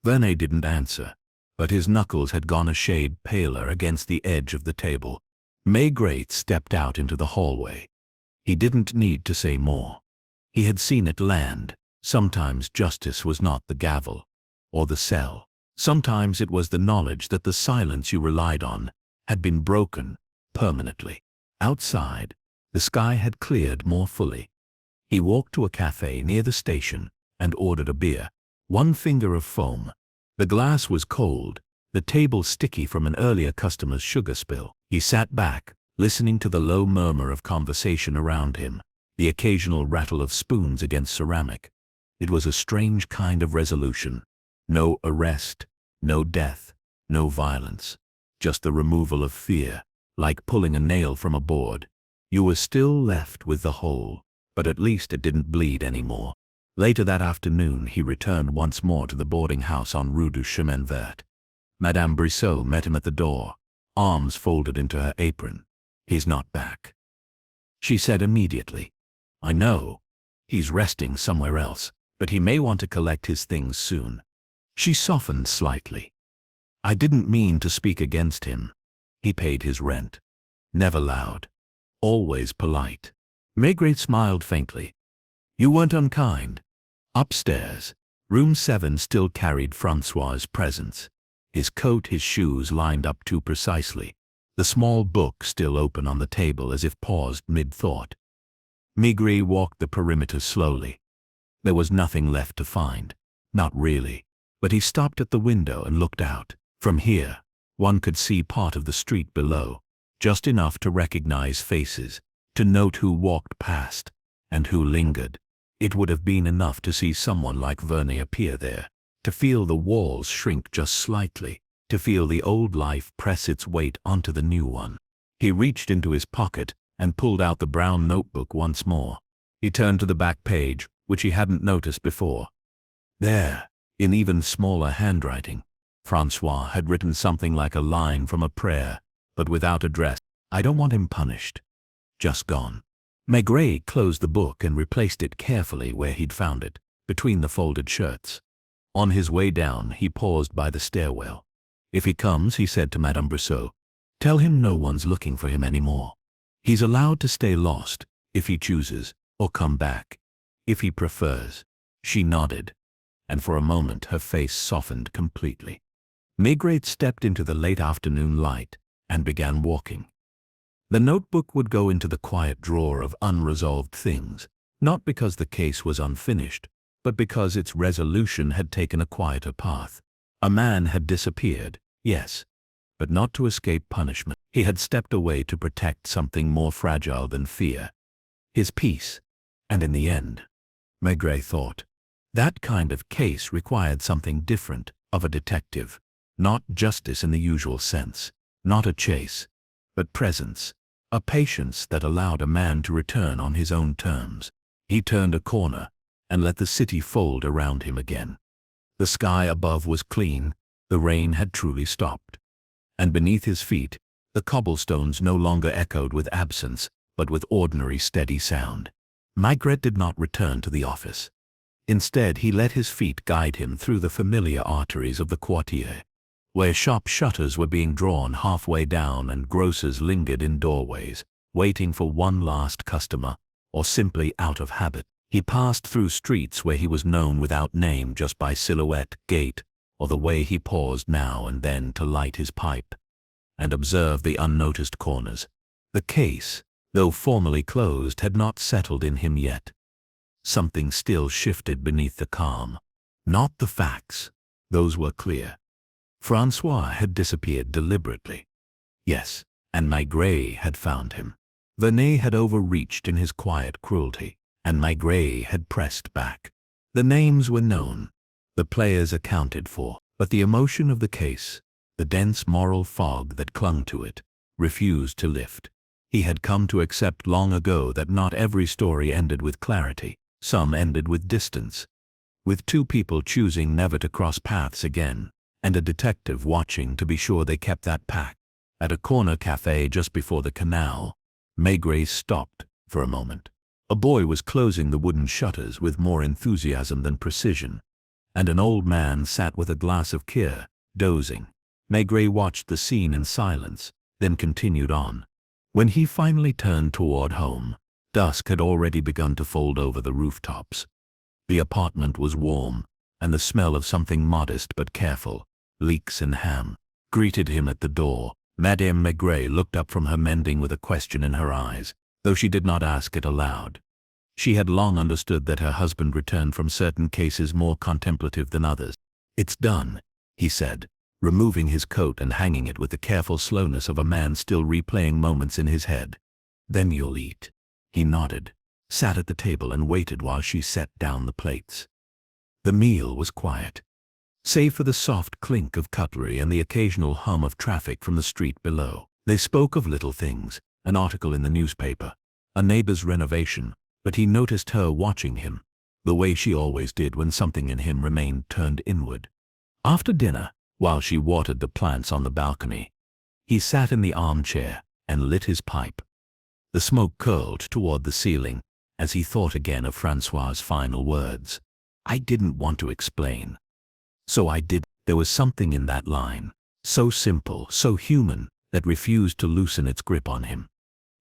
Vernet didn't answer, but his knuckles had gone a shade paler against the edge of the table. Maigret stepped out into the hallway. He didn't need to say more. He had seen it land. Sometimes justice was not the gavel or the cell. Sometimes it was the knowledge that the silence you relied on had been broken permanently. Outside, the sky had cleared more fully. He walked to a cafe near the station and ordered a beer. One finger of foam. The glass was cold, the table sticky from an earlier customer's sugar spill. He sat back, listening to the low murmur of conversation around him, the occasional rattle of spoons against ceramic. It was a strange kind of resolution. No arrest, no death, no violence. Just the removal of fear, like pulling a nail from a board. You were still left with the hole, but at least it didn't bleed anymore. Later that afternoon he returned once more to the boarding house on Rue du Chemin Vert. Madame Brissot met him at the door, arms folded into her apron. "He's not back," she said immediately. "I know. He's resting somewhere else, but he may want to collect his things soon." She softened slightly. "I didn't mean to speak against him. He paid his rent. Never loud. Always polite." Maigret smiled faintly. "You weren't unkind." Upstairs, room 7 still carried Francois's presence. His coat, his shoes lined up too precisely. The small book still open on the table as if paused mid-thought. Maigret walked the perimeter slowly. There was nothing left to find. Not really. But he stopped at the window and looked out. From here, one could see part of the street below, just enough to recognize faces, to note who walked past, and who lingered. It would have been enough to see someone like Vernet appear there. to feel the walls shrink just slightly, to feel the old life press its weight onto the new one. He reached into his pocket and pulled out the brown notebook once more. He turned to the back page, which he hadn't noticed before. There, in even smaller handwriting, Francois had written something like a line from a prayer, but without address. I don't want him punished. Just gone. Maigret closed the book and replaced it carefully where he'd found it, between the folded shirts. On his way down, he paused by the stairwell. If he comes, he said to Madame Brissot, tell him no one's looking for him anymore. He's allowed to stay lost, if he chooses, or come back, if he prefers. She nodded, and for a moment her face softened completely. Maigret stepped into the late afternoon light and began walking. The notebook would go into the quiet drawer of unresolved things, not because the case was unfinished, but because its resolution had taken a quieter path. A man had disappeared, yes, but not to escape punishment. He had stepped away to protect something more fragile than fear. His peace. And in the end, Maigret thought, that kind of case required something different, of a detective. Not justice in the usual sense, not a chase, but presence, a patience that allowed a man to return on his own terms. He turned a corner and let the city fold around him again. The sky above was clean, the rain had truly stopped. And beneath his feet, the cobblestones no longer echoed with absence, but with ordinary steady sound. Maigret did not return to the office. Instead, he let his feet guide him through the familiar arteries of the quartier, where shop shutters were being drawn halfway down and grocers lingered in doorways, waiting for one last customer, or simply out of habit. He passed through streets where he was known without name just by silhouette, gait, or the way he paused now and then to light his pipe, and observed the unnoticed corners. The case, though formally closed, had not settled in him yet. Something still shifted beneath the calm. Not the facts. Those were clear. Francois had disappeared deliberately. Yes, and Maigret had found him. Vernet had overreached in his quiet cruelty, and Maigret had pressed back. The names were known, the players accounted for, but the emotion of the case, the dense moral fog that clung to it, refused to lift. He had come to accept long ago that not every story ended with clarity. Some ended with distance, with two people choosing never to cross paths again, and a detective watching to be sure they kept that pact. At a corner cafe just before the canal, Maigret stopped for a moment. A boy was closing the wooden shutters with more enthusiasm than precision, and an old man sat with a glass of kir, dozing. Maigret watched the scene in silence, then continued on. When he finally turned toward home, dusk had already begun to fold over the rooftops. The apartment was warm, and the smell of something modest but careful, leeks and ham, greeted him at the door. Madame Maigret looked up from her mending with a question in her eyes, though she did not ask it aloud. She had long understood that her husband returned from certain cases more contemplative than others. "It's done," he said, removing his coat and hanging it with the careful slowness of a man still replaying moments in his head. "Then you'll eat." He nodded, sat at the table and waited while she set down the plates. The meal was quiet, save for the soft clink of cutlery and the occasional hum of traffic from the street below. They spoke of little things, an article in the newspaper, a neighbor's renovation, but he noticed her watching him, the way she always did when something in him remained turned inward. After dinner, while she watered the plants on the balcony, he sat in the armchair and lit his pipe. The smoke curled toward the ceiling as he thought again of Francois's final words. "I didn't want to explain. So I did." There was something in that line, so simple, so human, that refused to loosen its grip on him.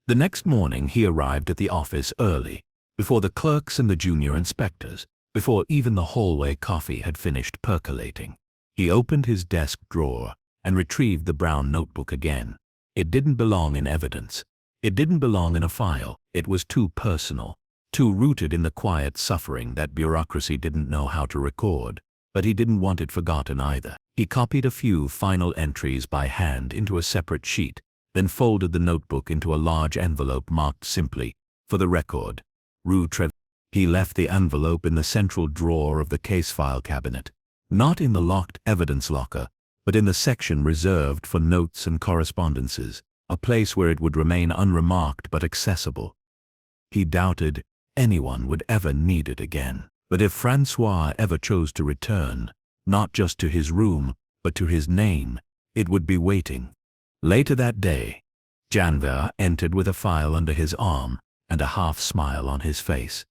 The next morning he arrived at the office early, before the clerks and the junior inspectors, before even the hallway coffee had finished percolating. He opened his desk drawer and retrieved the brown notebook again. It didn't belong in evidence. It didn't belong in a file. It was too personal, too rooted in the quiet suffering that bureaucracy didn't know how to record. But he didn't want it forgotten either. He copied a few final entries by hand into a separate sheet, then folded the notebook into a large envelope marked simply, "For the record, Rue Trev." He left the envelope in the central drawer of the case file cabinet, Not in the locked evidence locker, but in the section reserved for notes and correspondences, a place where it would remain unremarked but accessible. He doubted anyone would ever need it again. But if Francois ever chose to return, not just to his room, but to his name, it would be waiting. Later that day, Janvier entered with a file under his arm and a half-smile on his face.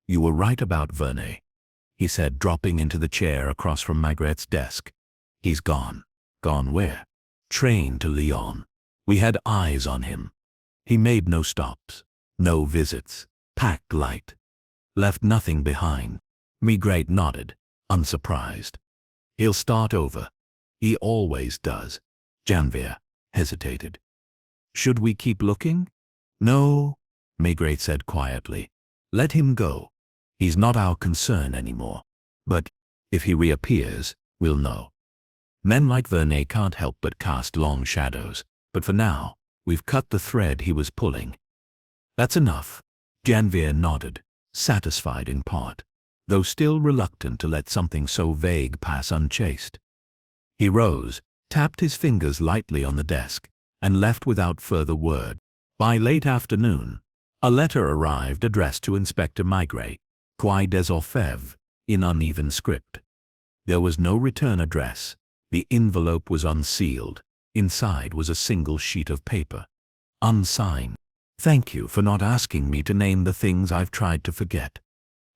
"You were right about Vernet," he said, dropping into the chair across from Maigret's desk. "He's gone." "Gone where?" "Train to Lyon. We had eyes on him. He made no stops, no visits, packed light, left nothing behind." Maigret nodded, unsurprised. "He'll start over. He always does." Janvier hesitated. "Should we keep looking?" "No," Maigret said quietly. "Let him go. He's not our concern anymore. But if he reappears, we'll know. Men like Vernet can't help but cast long shadows, but for now, we've cut the thread he was pulling." "That's enough." Janvier nodded, satisfied in part, though still reluctant to let something so vague pass unchased. He rose, tapped his fingers lightly on the desk, and left without further word. By late afternoon, a letter arrived addressed to Inspector Maigret, Quai des Orfèvres, in uneven script. There was no return address. The envelope was unsealed. Inside was a single sheet of paper, unsigned. "Thank you for not asking me to name the things I've tried to forget.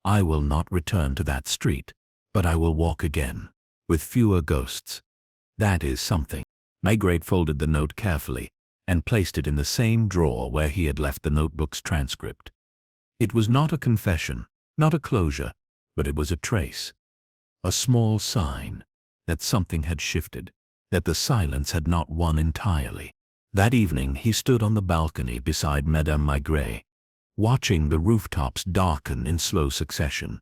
I will not return to that street, but I will walk again, with fewer ghosts. That is something." Maigret folded the note carefully and placed it in the same drawer where he had left the notebook's transcript. It was not a confession, not a closure, but it was a trace, a small sign that something had shifted, that the silence had not won entirely. That evening he stood on the balcony beside Madame Maigret, watching the rooftops darken in slow succession,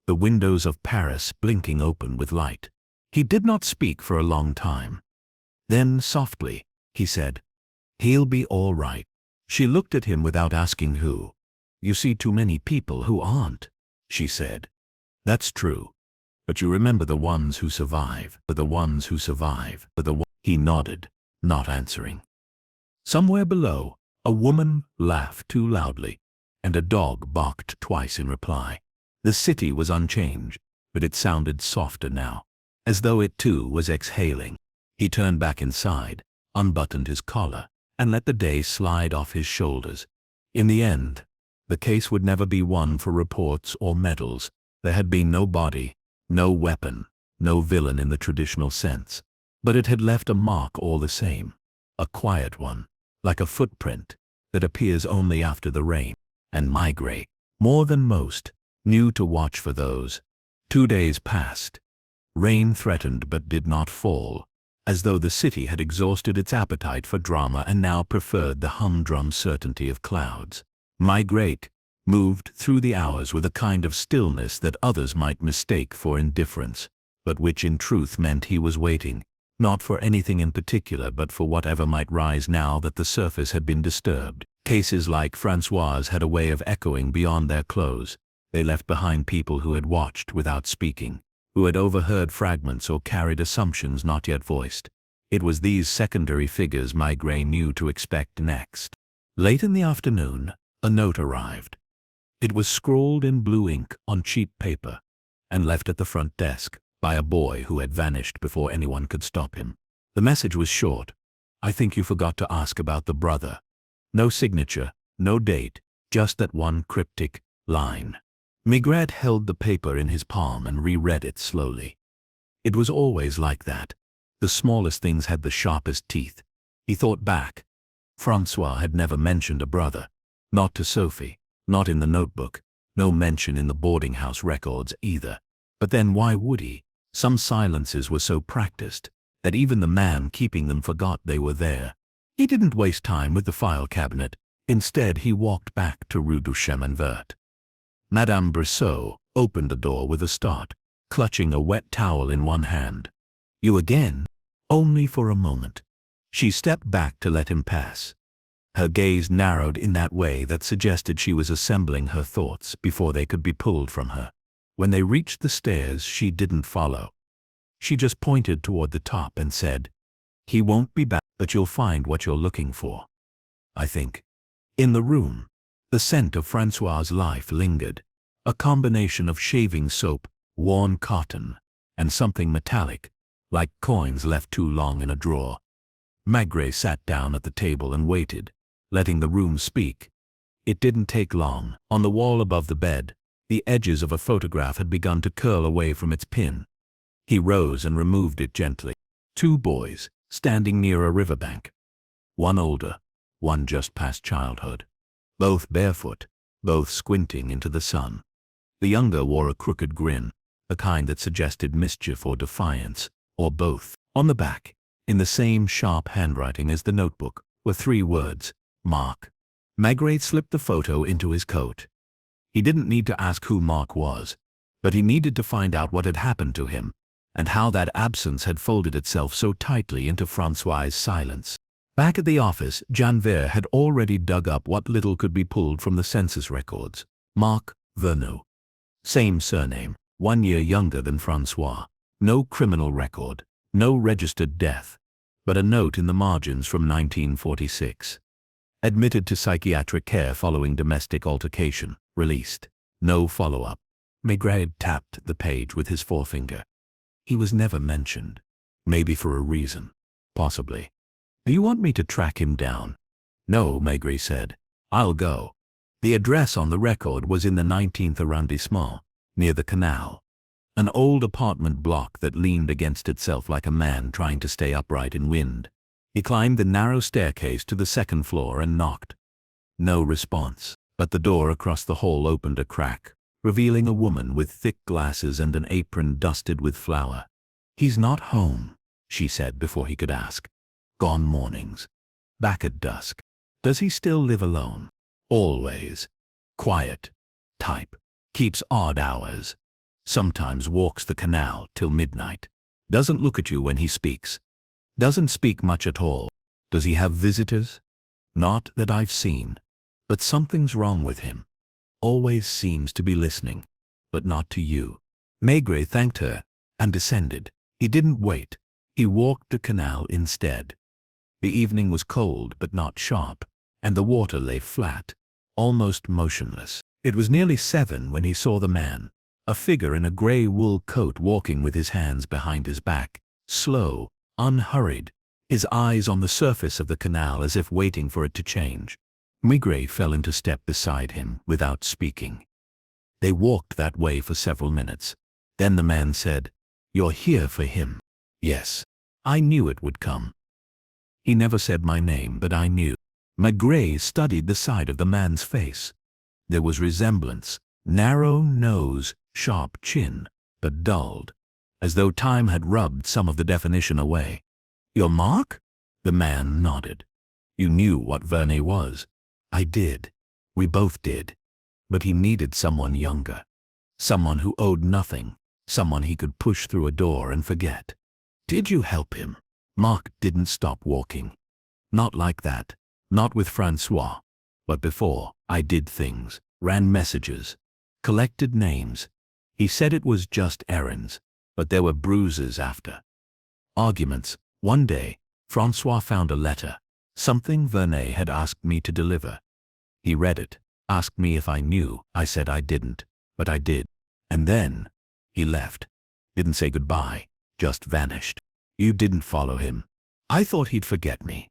the windows of Paris blinking open with light. He did not speak for a long time. Then, softly, he said, "He'll be all right." She looked at him without asking who. "You see too many people who aren't," she said. "That's true. But you remember the ones who survive, the ones who survive, He nodded, not answering. Somewhere below, a woman laughed too loudly, and a dog barked twice in reply. The city was unchanged, but it sounded softer now, as though it too was exhaling. He turned back inside, unbuttoned his collar, and let the day slide off his shoulders. In the end, the case would never be one for reports or medals. There had been no body, no weapon, no villain in the traditional sense. But it had left a mark all the same, a quiet one, like a footprint that appears only after the rain. And Maigret, more than most, knew to watch for those. 2 days passed. Rain threatened but did not fall, as though the city had exhausted its appetite for drama and now preferred the humdrum certainty of clouds. Maigret moved through the hours with a kind of stillness that others might mistake for indifference, but which in truth meant he was waiting, not for anything in particular but for whatever might rise now that the surface had been disturbed. Cases like Francois's had a way of echoing beyond their close. They left behind people who had watched without speaking, who had overheard fragments or carried assumptions not yet voiced. It was these secondary figures Maigret knew to expect next. Late in the afternoon, a note arrived. It was scrawled in blue ink on cheap paper, and left at the front desk by a boy who had vanished before anyone could stop him. The message was short. "I think you forgot to ask about the brother." No signature, no date, just that one cryptic line. Maigret held the paper in his palm and reread it slowly. It was always like that. The smallest things had the sharpest teeth. He thought back. Francois had never mentioned a brother. Not to Sophie, not in the notebook, no mention in the boarding house records either. But then why would he? Some silences were so practiced that even the man keeping them forgot they were there. He didn't waste time with the file cabinet. Instead, he walked back to Rue du Chemin Vert. Madame Brissot opened the door with a start, clutching a wet towel in one hand. "You again?" "Only for a moment." She stepped back to let him pass. Her gaze narrowed in that way that suggested she was assembling her thoughts before they could be pulled from her. When they reached the stairs, she didn't follow. She just pointed toward the top and said, "He won't be back, but you'll find what you're looking for, I think." In the room, the scent of Francois's life lingered, a combination of shaving soap, worn cotton, and something metallic, like coins left too long in a drawer. Maigret sat down at the table and waited, letting the room speak. It didn't take long. On the wall above the bed, the edges of a photograph had begun to curl away from its pin. He rose and removed it gently. Two boys, standing near a riverbank. One older, one just past childhood. Both barefoot, both squinting into the sun. The younger wore a crooked grin, the kind that suggested mischief or defiance, or both. On the back, in the same sharp handwriting as the notebook, were 3 words, Marc. Maigret slipped the photo into his coat. He didn't need to ask who Marc was, but he needed to find out what had happened to him, and how that absence had folded itself so tightly into Francois's silence. Back at the office, Janvier had already dug up what little could be pulled from the census records. Marc Verneau. Same surname, 1 year younger than Francois. No criminal record, no registered death, but a note in the margins from 1946. Admitted to psychiatric care following domestic altercation. Released. No follow-up. Maigret tapped the page with his forefinger. He was never mentioned. Maybe for a reason. Possibly. "Do you want me to track him down?" "No," Maigret said. "I'll go." The address on the record was in the 19th arrondissement, near the canal. An old apartment block that leaned against itself like a man trying to stay upright in wind. He climbed the narrow staircase to the 2nd floor and knocked. No response, but the door across the hall opened a crack, revealing a woman with thick glasses and an apron dusted with flour. "He's not home," she said before he could ask. "Gone mornings. Back at dusk." "Does he still live alone?" "Always. Quiet. Type. Keeps odd hours. Sometimes walks the canal till midnight. Doesn't look at you when he speaks. Doesn't speak much at all." "Does he have visitors?" "Not that I've seen. But something's wrong with him. Always seems to be listening, but not to you." Maigret thanked her and descended. He didn't wait. He walked the canal instead. The evening was cold but not sharp, and the water lay flat, almost motionless. It was nearly 7 when he saw the man, a figure in a grey wool coat walking with his hands behind his back, slow, unhurried, his eyes on the surface of the canal as if waiting for it to change. Maigret fell into step beside him without speaking. They walked that way for several minutes. Then the man said, "You're here for him." "Yes. I knew it would come." He never said my name, but I knew. Maigret studied the side of the man's face. There was resemblance, narrow nose, sharp chin, but dulled, as though time had rubbed some of the definition away. "You're Marc?" The man nodded. "You knew what Vernet was." "I did. We both did. But he needed someone younger. Someone who owed nothing. Someone he could push through a door and forget." "Did you help him?" Marc didn't stop walking. "Not like that. Not with Francois. But before, I did things. Ran messages. Collected names. He said it was just errands, but there were bruises after. Arguments. One day, Francois found a letter. Something Vernet had asked me to deliver. He read it. Asked me if I knew. I said I didn't, but I did. And then, he left. Didn't say goodbye. Just vanished. You didn't follow him. I thought he'd forget me.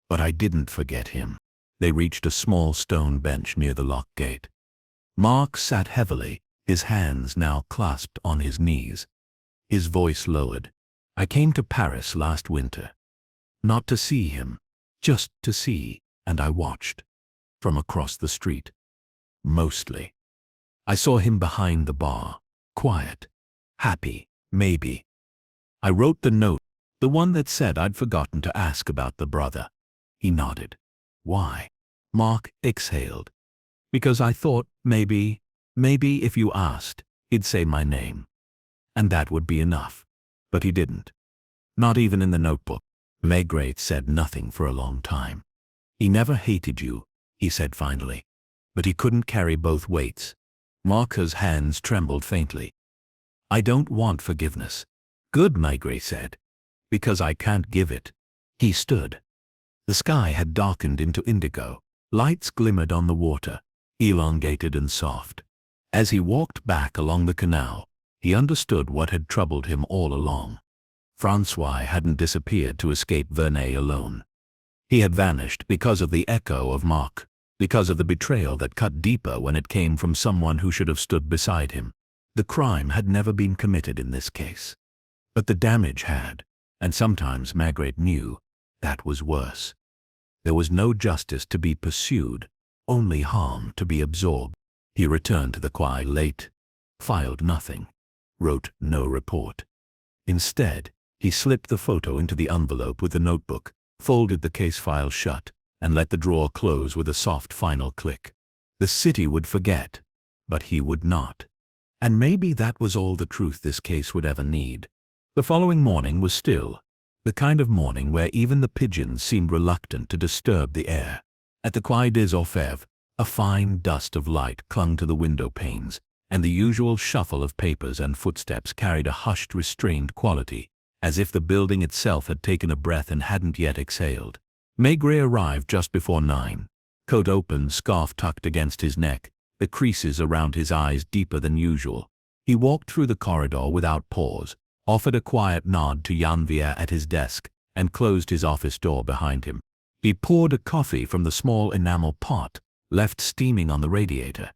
But I didn't forget him." They reached a small stone bench near the lock gate. Marc sat heavily, his hands now clasped on his knees. His voice lowered. "I came to Paris last winter. Not to see him, just to see, and I watched. From across the street. Mostly. I saw him behind the bar, quiet, happy, maybe. I wrote the note, the one that said I'd forgotten to ask about the brother." He nodded. "Why?" Marc exhaled. "Because I thought maybe if you asked, he'd say my name. And that would be enough. But he didn't. Not even in the notebook." Maigret said nothing for a long time. "He never hated you," he said finally. "But he couldn't carry both weights." Marc's hands trembled faintly. "I don't want forgiveness. Good, Maigret said. Because I can't give it. He stood. The sky had darkened into indigo. Lights glimmered on the water, elongated and soft. As he walked back along the canal, he understood what had troubled him all along. Francois hadn't disappeared to escape Vernet alone. He had vanished because of the echo of Marc, because of the betrayal that cut deeper when it came from someone who should have stood beside him. The crime had never been committed in this case. But the damage had, and sometimes Maigret knew that was worse. There was no justice to be pursued, only harm to be absorbed. He returned to the quay late, filed nothing, wrote no report. Instead, he slipped the photo into the envelope with the notebook, folded the case file shut, and let the drawer close with a soft final click. The city would forget, but he would not. And maybe that was all the truth this case would ever need. The following morning was still, the kind of morning where even the pigeons seemed reluctant to disturb the air. At the Quai des Orfèvres, a fine dust of light clung to the window panes, and the usual shuffle of papers and footsteps carried a hushed, restrained quality, as if the building itself had taken a breath and hadn't yet exhaled. Maigret arrived just before 9, coat open, scarf tucked against his neck, the creases around his eyes deeper than usual. He walked through the corridor without pause, offered a quiet nod to Janvier at his desk, and closed his office door behind him. He poured a coffee from the small enamel pot, left steaming on the radiator.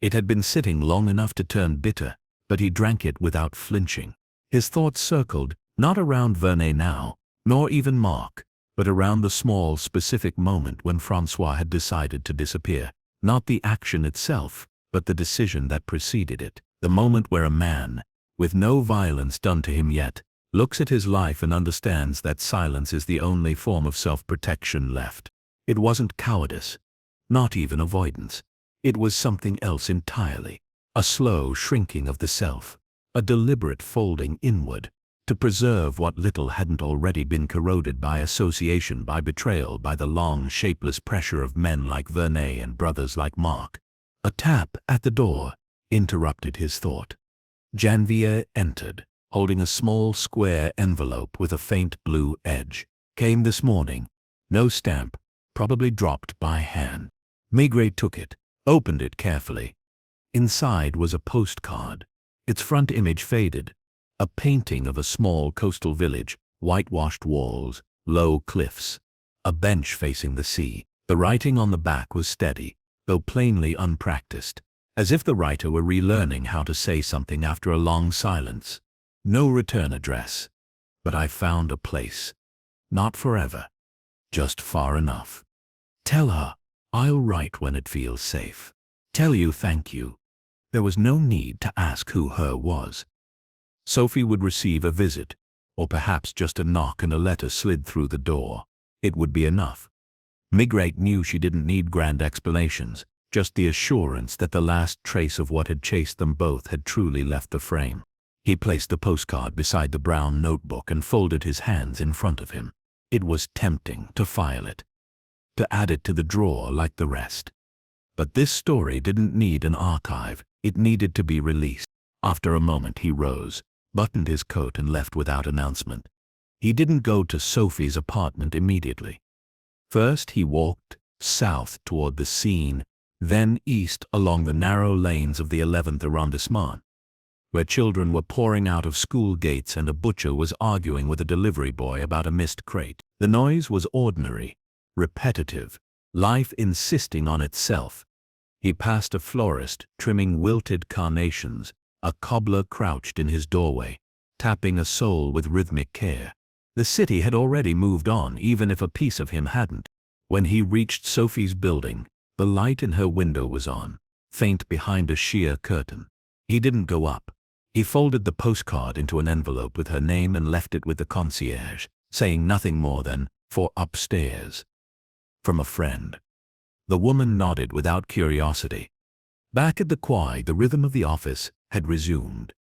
It had been sitting long enough to turn bitter, but he drank it without flinching. His thoughts circled, not around Vernet now, nor even Marc, but around the small, specific moment when Francois had decided to disappear. Not the action itself, but the decision that preceded it. The moment where a man, with no violence done to him yet, looks at his life and understands that silence is the only form of self-protection left. It wasn't cowardice, not even avoidance. It was something else entirely. A slow shrinking of the self, a deliberate folding inward, to preserve what little hadn't already been corroded by association, by betrayal, by the long, shapeless pressure of men like Vernet and brothers like Marc. A tap at the door interrupted his thought. Janvier entered, holding a small square envelope with a faint blue edge. Came this morning. No stamp, probably dropped by hand. Maigret took it, opened it carefully. Inside was a postcard. Its front image faded. A painting of a small coastal village, whitewashed walls, low cliffs, a bench facing the sea. The writing on the back was steady, though plainly unpracticed, as if the writer were relearning how to say something after a long silence. No return address. But I found a place. Not forever. Just far enough. Tell her, I'll write when it feels safe. Tell you thank you. There was no need to ask who her was. Sophie would receive a visit, or perhaps just a knock and a letter slid through the door. It would be enough. Maigret knew she didn't need grand explanations, just the assurance that the last trace of what had chased them both had truly left the frame. He placed the postcard beside the brown notebook and folded his hands in front of him. It was tempting to file it, to add it to the drawer like the rest. But this story didn't need an archive, it needed to be released. After a moment he rose, buttoned his coat and left without announcement. He didn't go to Sophie's apartment immediately. First he walked south toward the Seine, then east along the narrow lanes of the 11th arrondissement, where children were pouring out of school gates and a butcher was arguing with a delivery boy about a missed crate. The noise was ordinary, repetitive, life insisting on itself. He passed a florist trimming wilted carnations. A cobbler crouched in his doorway, tapping a sole with rhythmic care. The city had already moved on, even if a piece of him hadn't. When he reached Sophie's building, the light in her window was on, faint behind a sheer curtain. He didn't go up. He folded the postcard into an envelope with her name and left it with the concierge, saying nothing more than, "For upstairs." From a friend. The woman nodded without curiosity. Back at the quay, the rhythm of the office had resumed.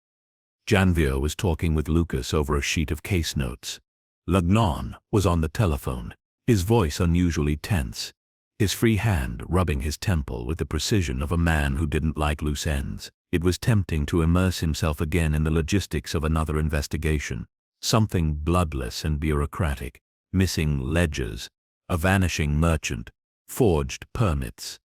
Janvier was talking with Lucas over a sheet of case notes. Lagnon was on the telephone, his voice unusually tense, his free hand rubbing his temple with the precision of a man who didn't like loose ends. It was tempting to immerse himself again in the logistics of another investigation, something bloodless and bureaucratic, missing ledgers, a vanishing merchant, forged permits,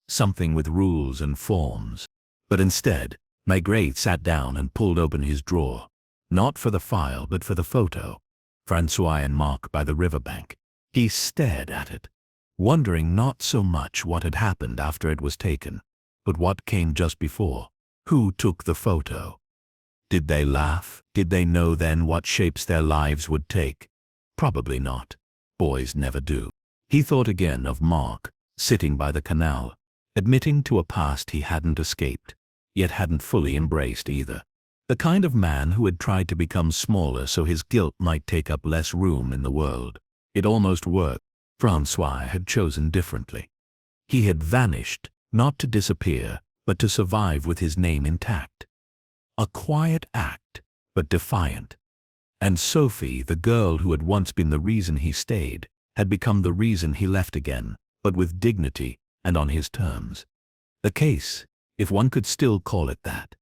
something with rules and forms. But instead, Maigret sat down and pulled open his drawer, not for the file but for the photo, Francois and Marc by the riverbank. He stared at it, wondering not so much what had happened after it was taken, but what came just before. Who took the photo? Did they laugh? Did they know then what shapes their lives would take? Probably not. Boys never do. He thought again of Marc, sitting by the canal, admitting to a past he hadn't escaped, yet hadn't fully embraced either. The kind of man who had tried to become smaller so his guilt might take up less room in the world. It almost worked. Francois had chosen differently. He had vanished, not to disappear, but to survive with his name intact. A quiet act, but defiant. And Sophie, the girl who had once been the reason he stayed, had become the reason he left again, but with dignity and on his terms. The case, if one could still call it that,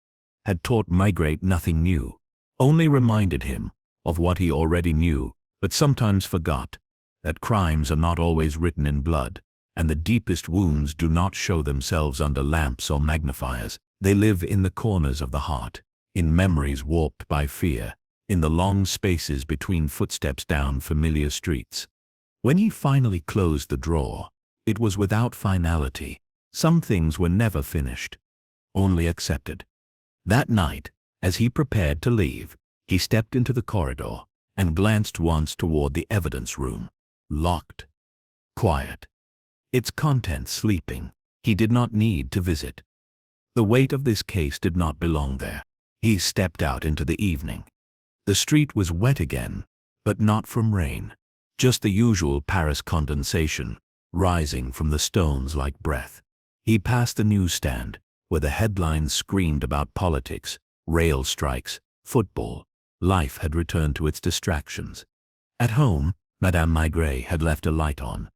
had taught Maigret nothing new, only reminded him of what he already knew, but sometimes forgot, that crimes are not always written in blood, and the deepest wounds do not show themselves under lamps or magnifiers. They live in the corners of the heart, in memories warped by fear, in the long spaces between footsteps down familiar streets. When he finally closed the drawer, it was without finality. Some things were never finished, only accepted. That night, as he prepared to leave, he stepped into the corridor and glanced once toward the evidence room. Locked. Quiet. Its contents sleeping. He did not need to visit. The weight of this case did not belong there. He stepped out into the evening. The street was wet again, but not from rain. Just the usual Paris condensation, rising from the stones like breath. He passed the newsstand, where the headlines screamed about politics, rail strikes, football. Life had returned to its distractions. At home, Madame Maigret had left a light on.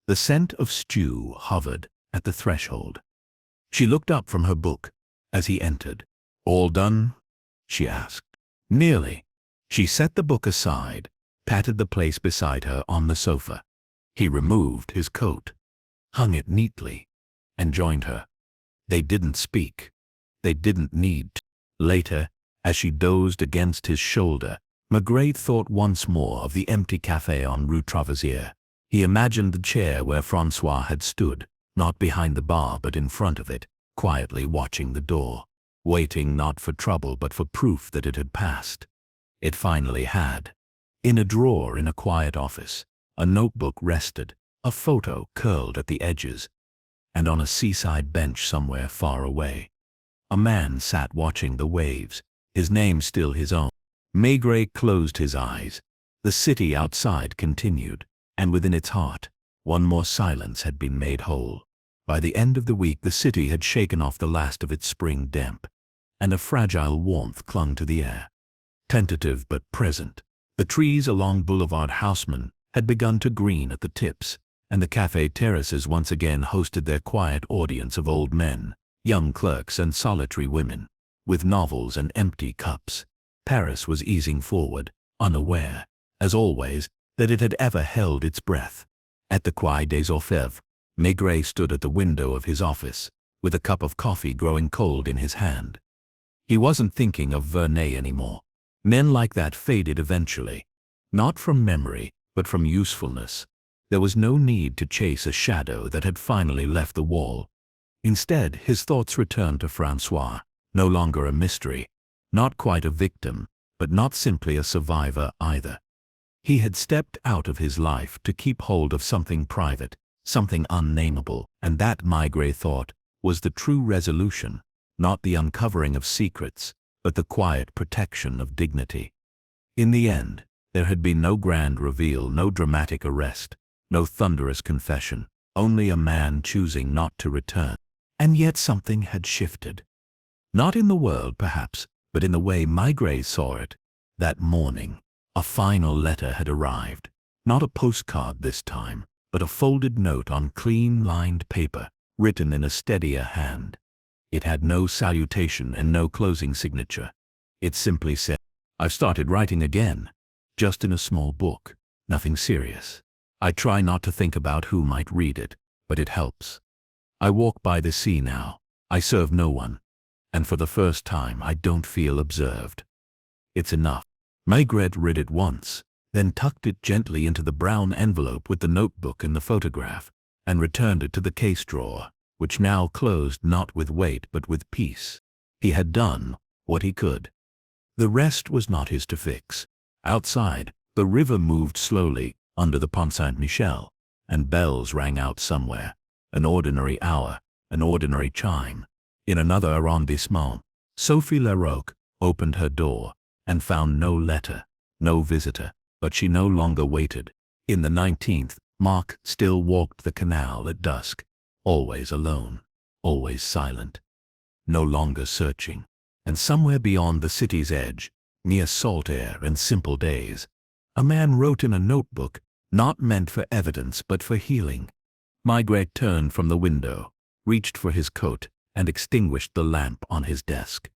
The scent of stew hovered at the threshold. She looked up from her book as he entered. "All done?" she asked. "Nearly." She set the book aside, patted the place beside her on the sofa. He removed his coat, hung it neatly, and joined her. They didn't speak. They didn't need to. Later, as she dozed against his shoulder, Maigret thought once more of the empty café on Rue Traversier. He imagined the chair where Francois had stood, not behind the bar but in front of it, quietly watching the door, waiting not for trouble but for proof that it had passed. It finally had. In a drawer in a quiet office, a notebook rested, a photo curled at the edges, and on a seaside bench somewhere far away, a man sat watching the waves, his name still his own. Maigret closed his eyes. The city outside continued, and within its heart, one more silence had been made whole. By the end of the week the city had shaken off the last of its spring damp, and a fragile warmth clung to the air. Tentative but present, the trees along Boulevard Haussmann had begun to green at the tips, and the café terraces once again hosted their quiet audience of old men, young clerks and solitary women, with novels and empty cups. Paris was easing forward, unaware, as always, that it had ever held its breath. At the Quai des Orfèvres, Maigret stood at the window of his office, with a cup of coffee growing cold in his hand. He wasn't thinking of Vernet anymore. Men like that faded eventually, not from memory, but from usefulness. There was no need to chase a shadow that had finally left the wall. Instead, his thoughts returned to Francois, no longer a mystery, not quite a victim, but not simply a survivor either. He had stepped out of his life to keep hold of something private, something unnameable, and that, Maigret thought, was the true resolution, not the uncovering of secrets, but the quiet protection of dignity. In the end, there had been no grand reveal, no dramatic arrest, no thunderous confession, only a man choosing not to return. And yet something had shifted. Not in the world, perhaps, but in the way Maigret saw it. That morning, a final letter had arrived. Not a postcard this time, but a folded note on clean-lined paper, written in a steadier hand. It had no salutation and no closing signature. It simply said, "I've started writing again. Just in a small book. Nothing serious. I try not to think about who might read it, but it helps. I walk by the sea now. I serve no one. And for the first time I don't feel observed. It's enough." Maigret read it once, then tucked it gently into the brown envelope with the notebook and the photograph, and returned it to the case drawer, which now closed not with weight but with peace. He had done what he could. The rest was not his to fix. Outside, the river moved slowly under the Pont Saint-Michel, and bells rang out somewhere. An ordinary hour, an ordinary chime. In another arrondissement, Sophie Larocque opened her door and found no letter, no visitor, but she no longer waited. In the 19th, Marc still walked the canal at dusk, always alone, always silent, no longer searching. And somewhere beyond the city's edge, near salt air and simple days, a man wrote in a notebook, not meant for evidence but for healing. Maigret turned from the window, reached for his coat, and extinguished the lamp on his desk.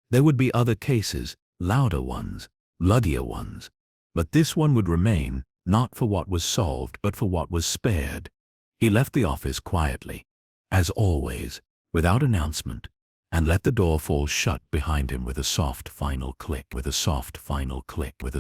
There would be other cases, louder ones, bloodier ones, but this one would remain, not for what was solved but for what was spared. He left the office quietly, as always, without announcement, and let the door fall shut behind him with a soft final click,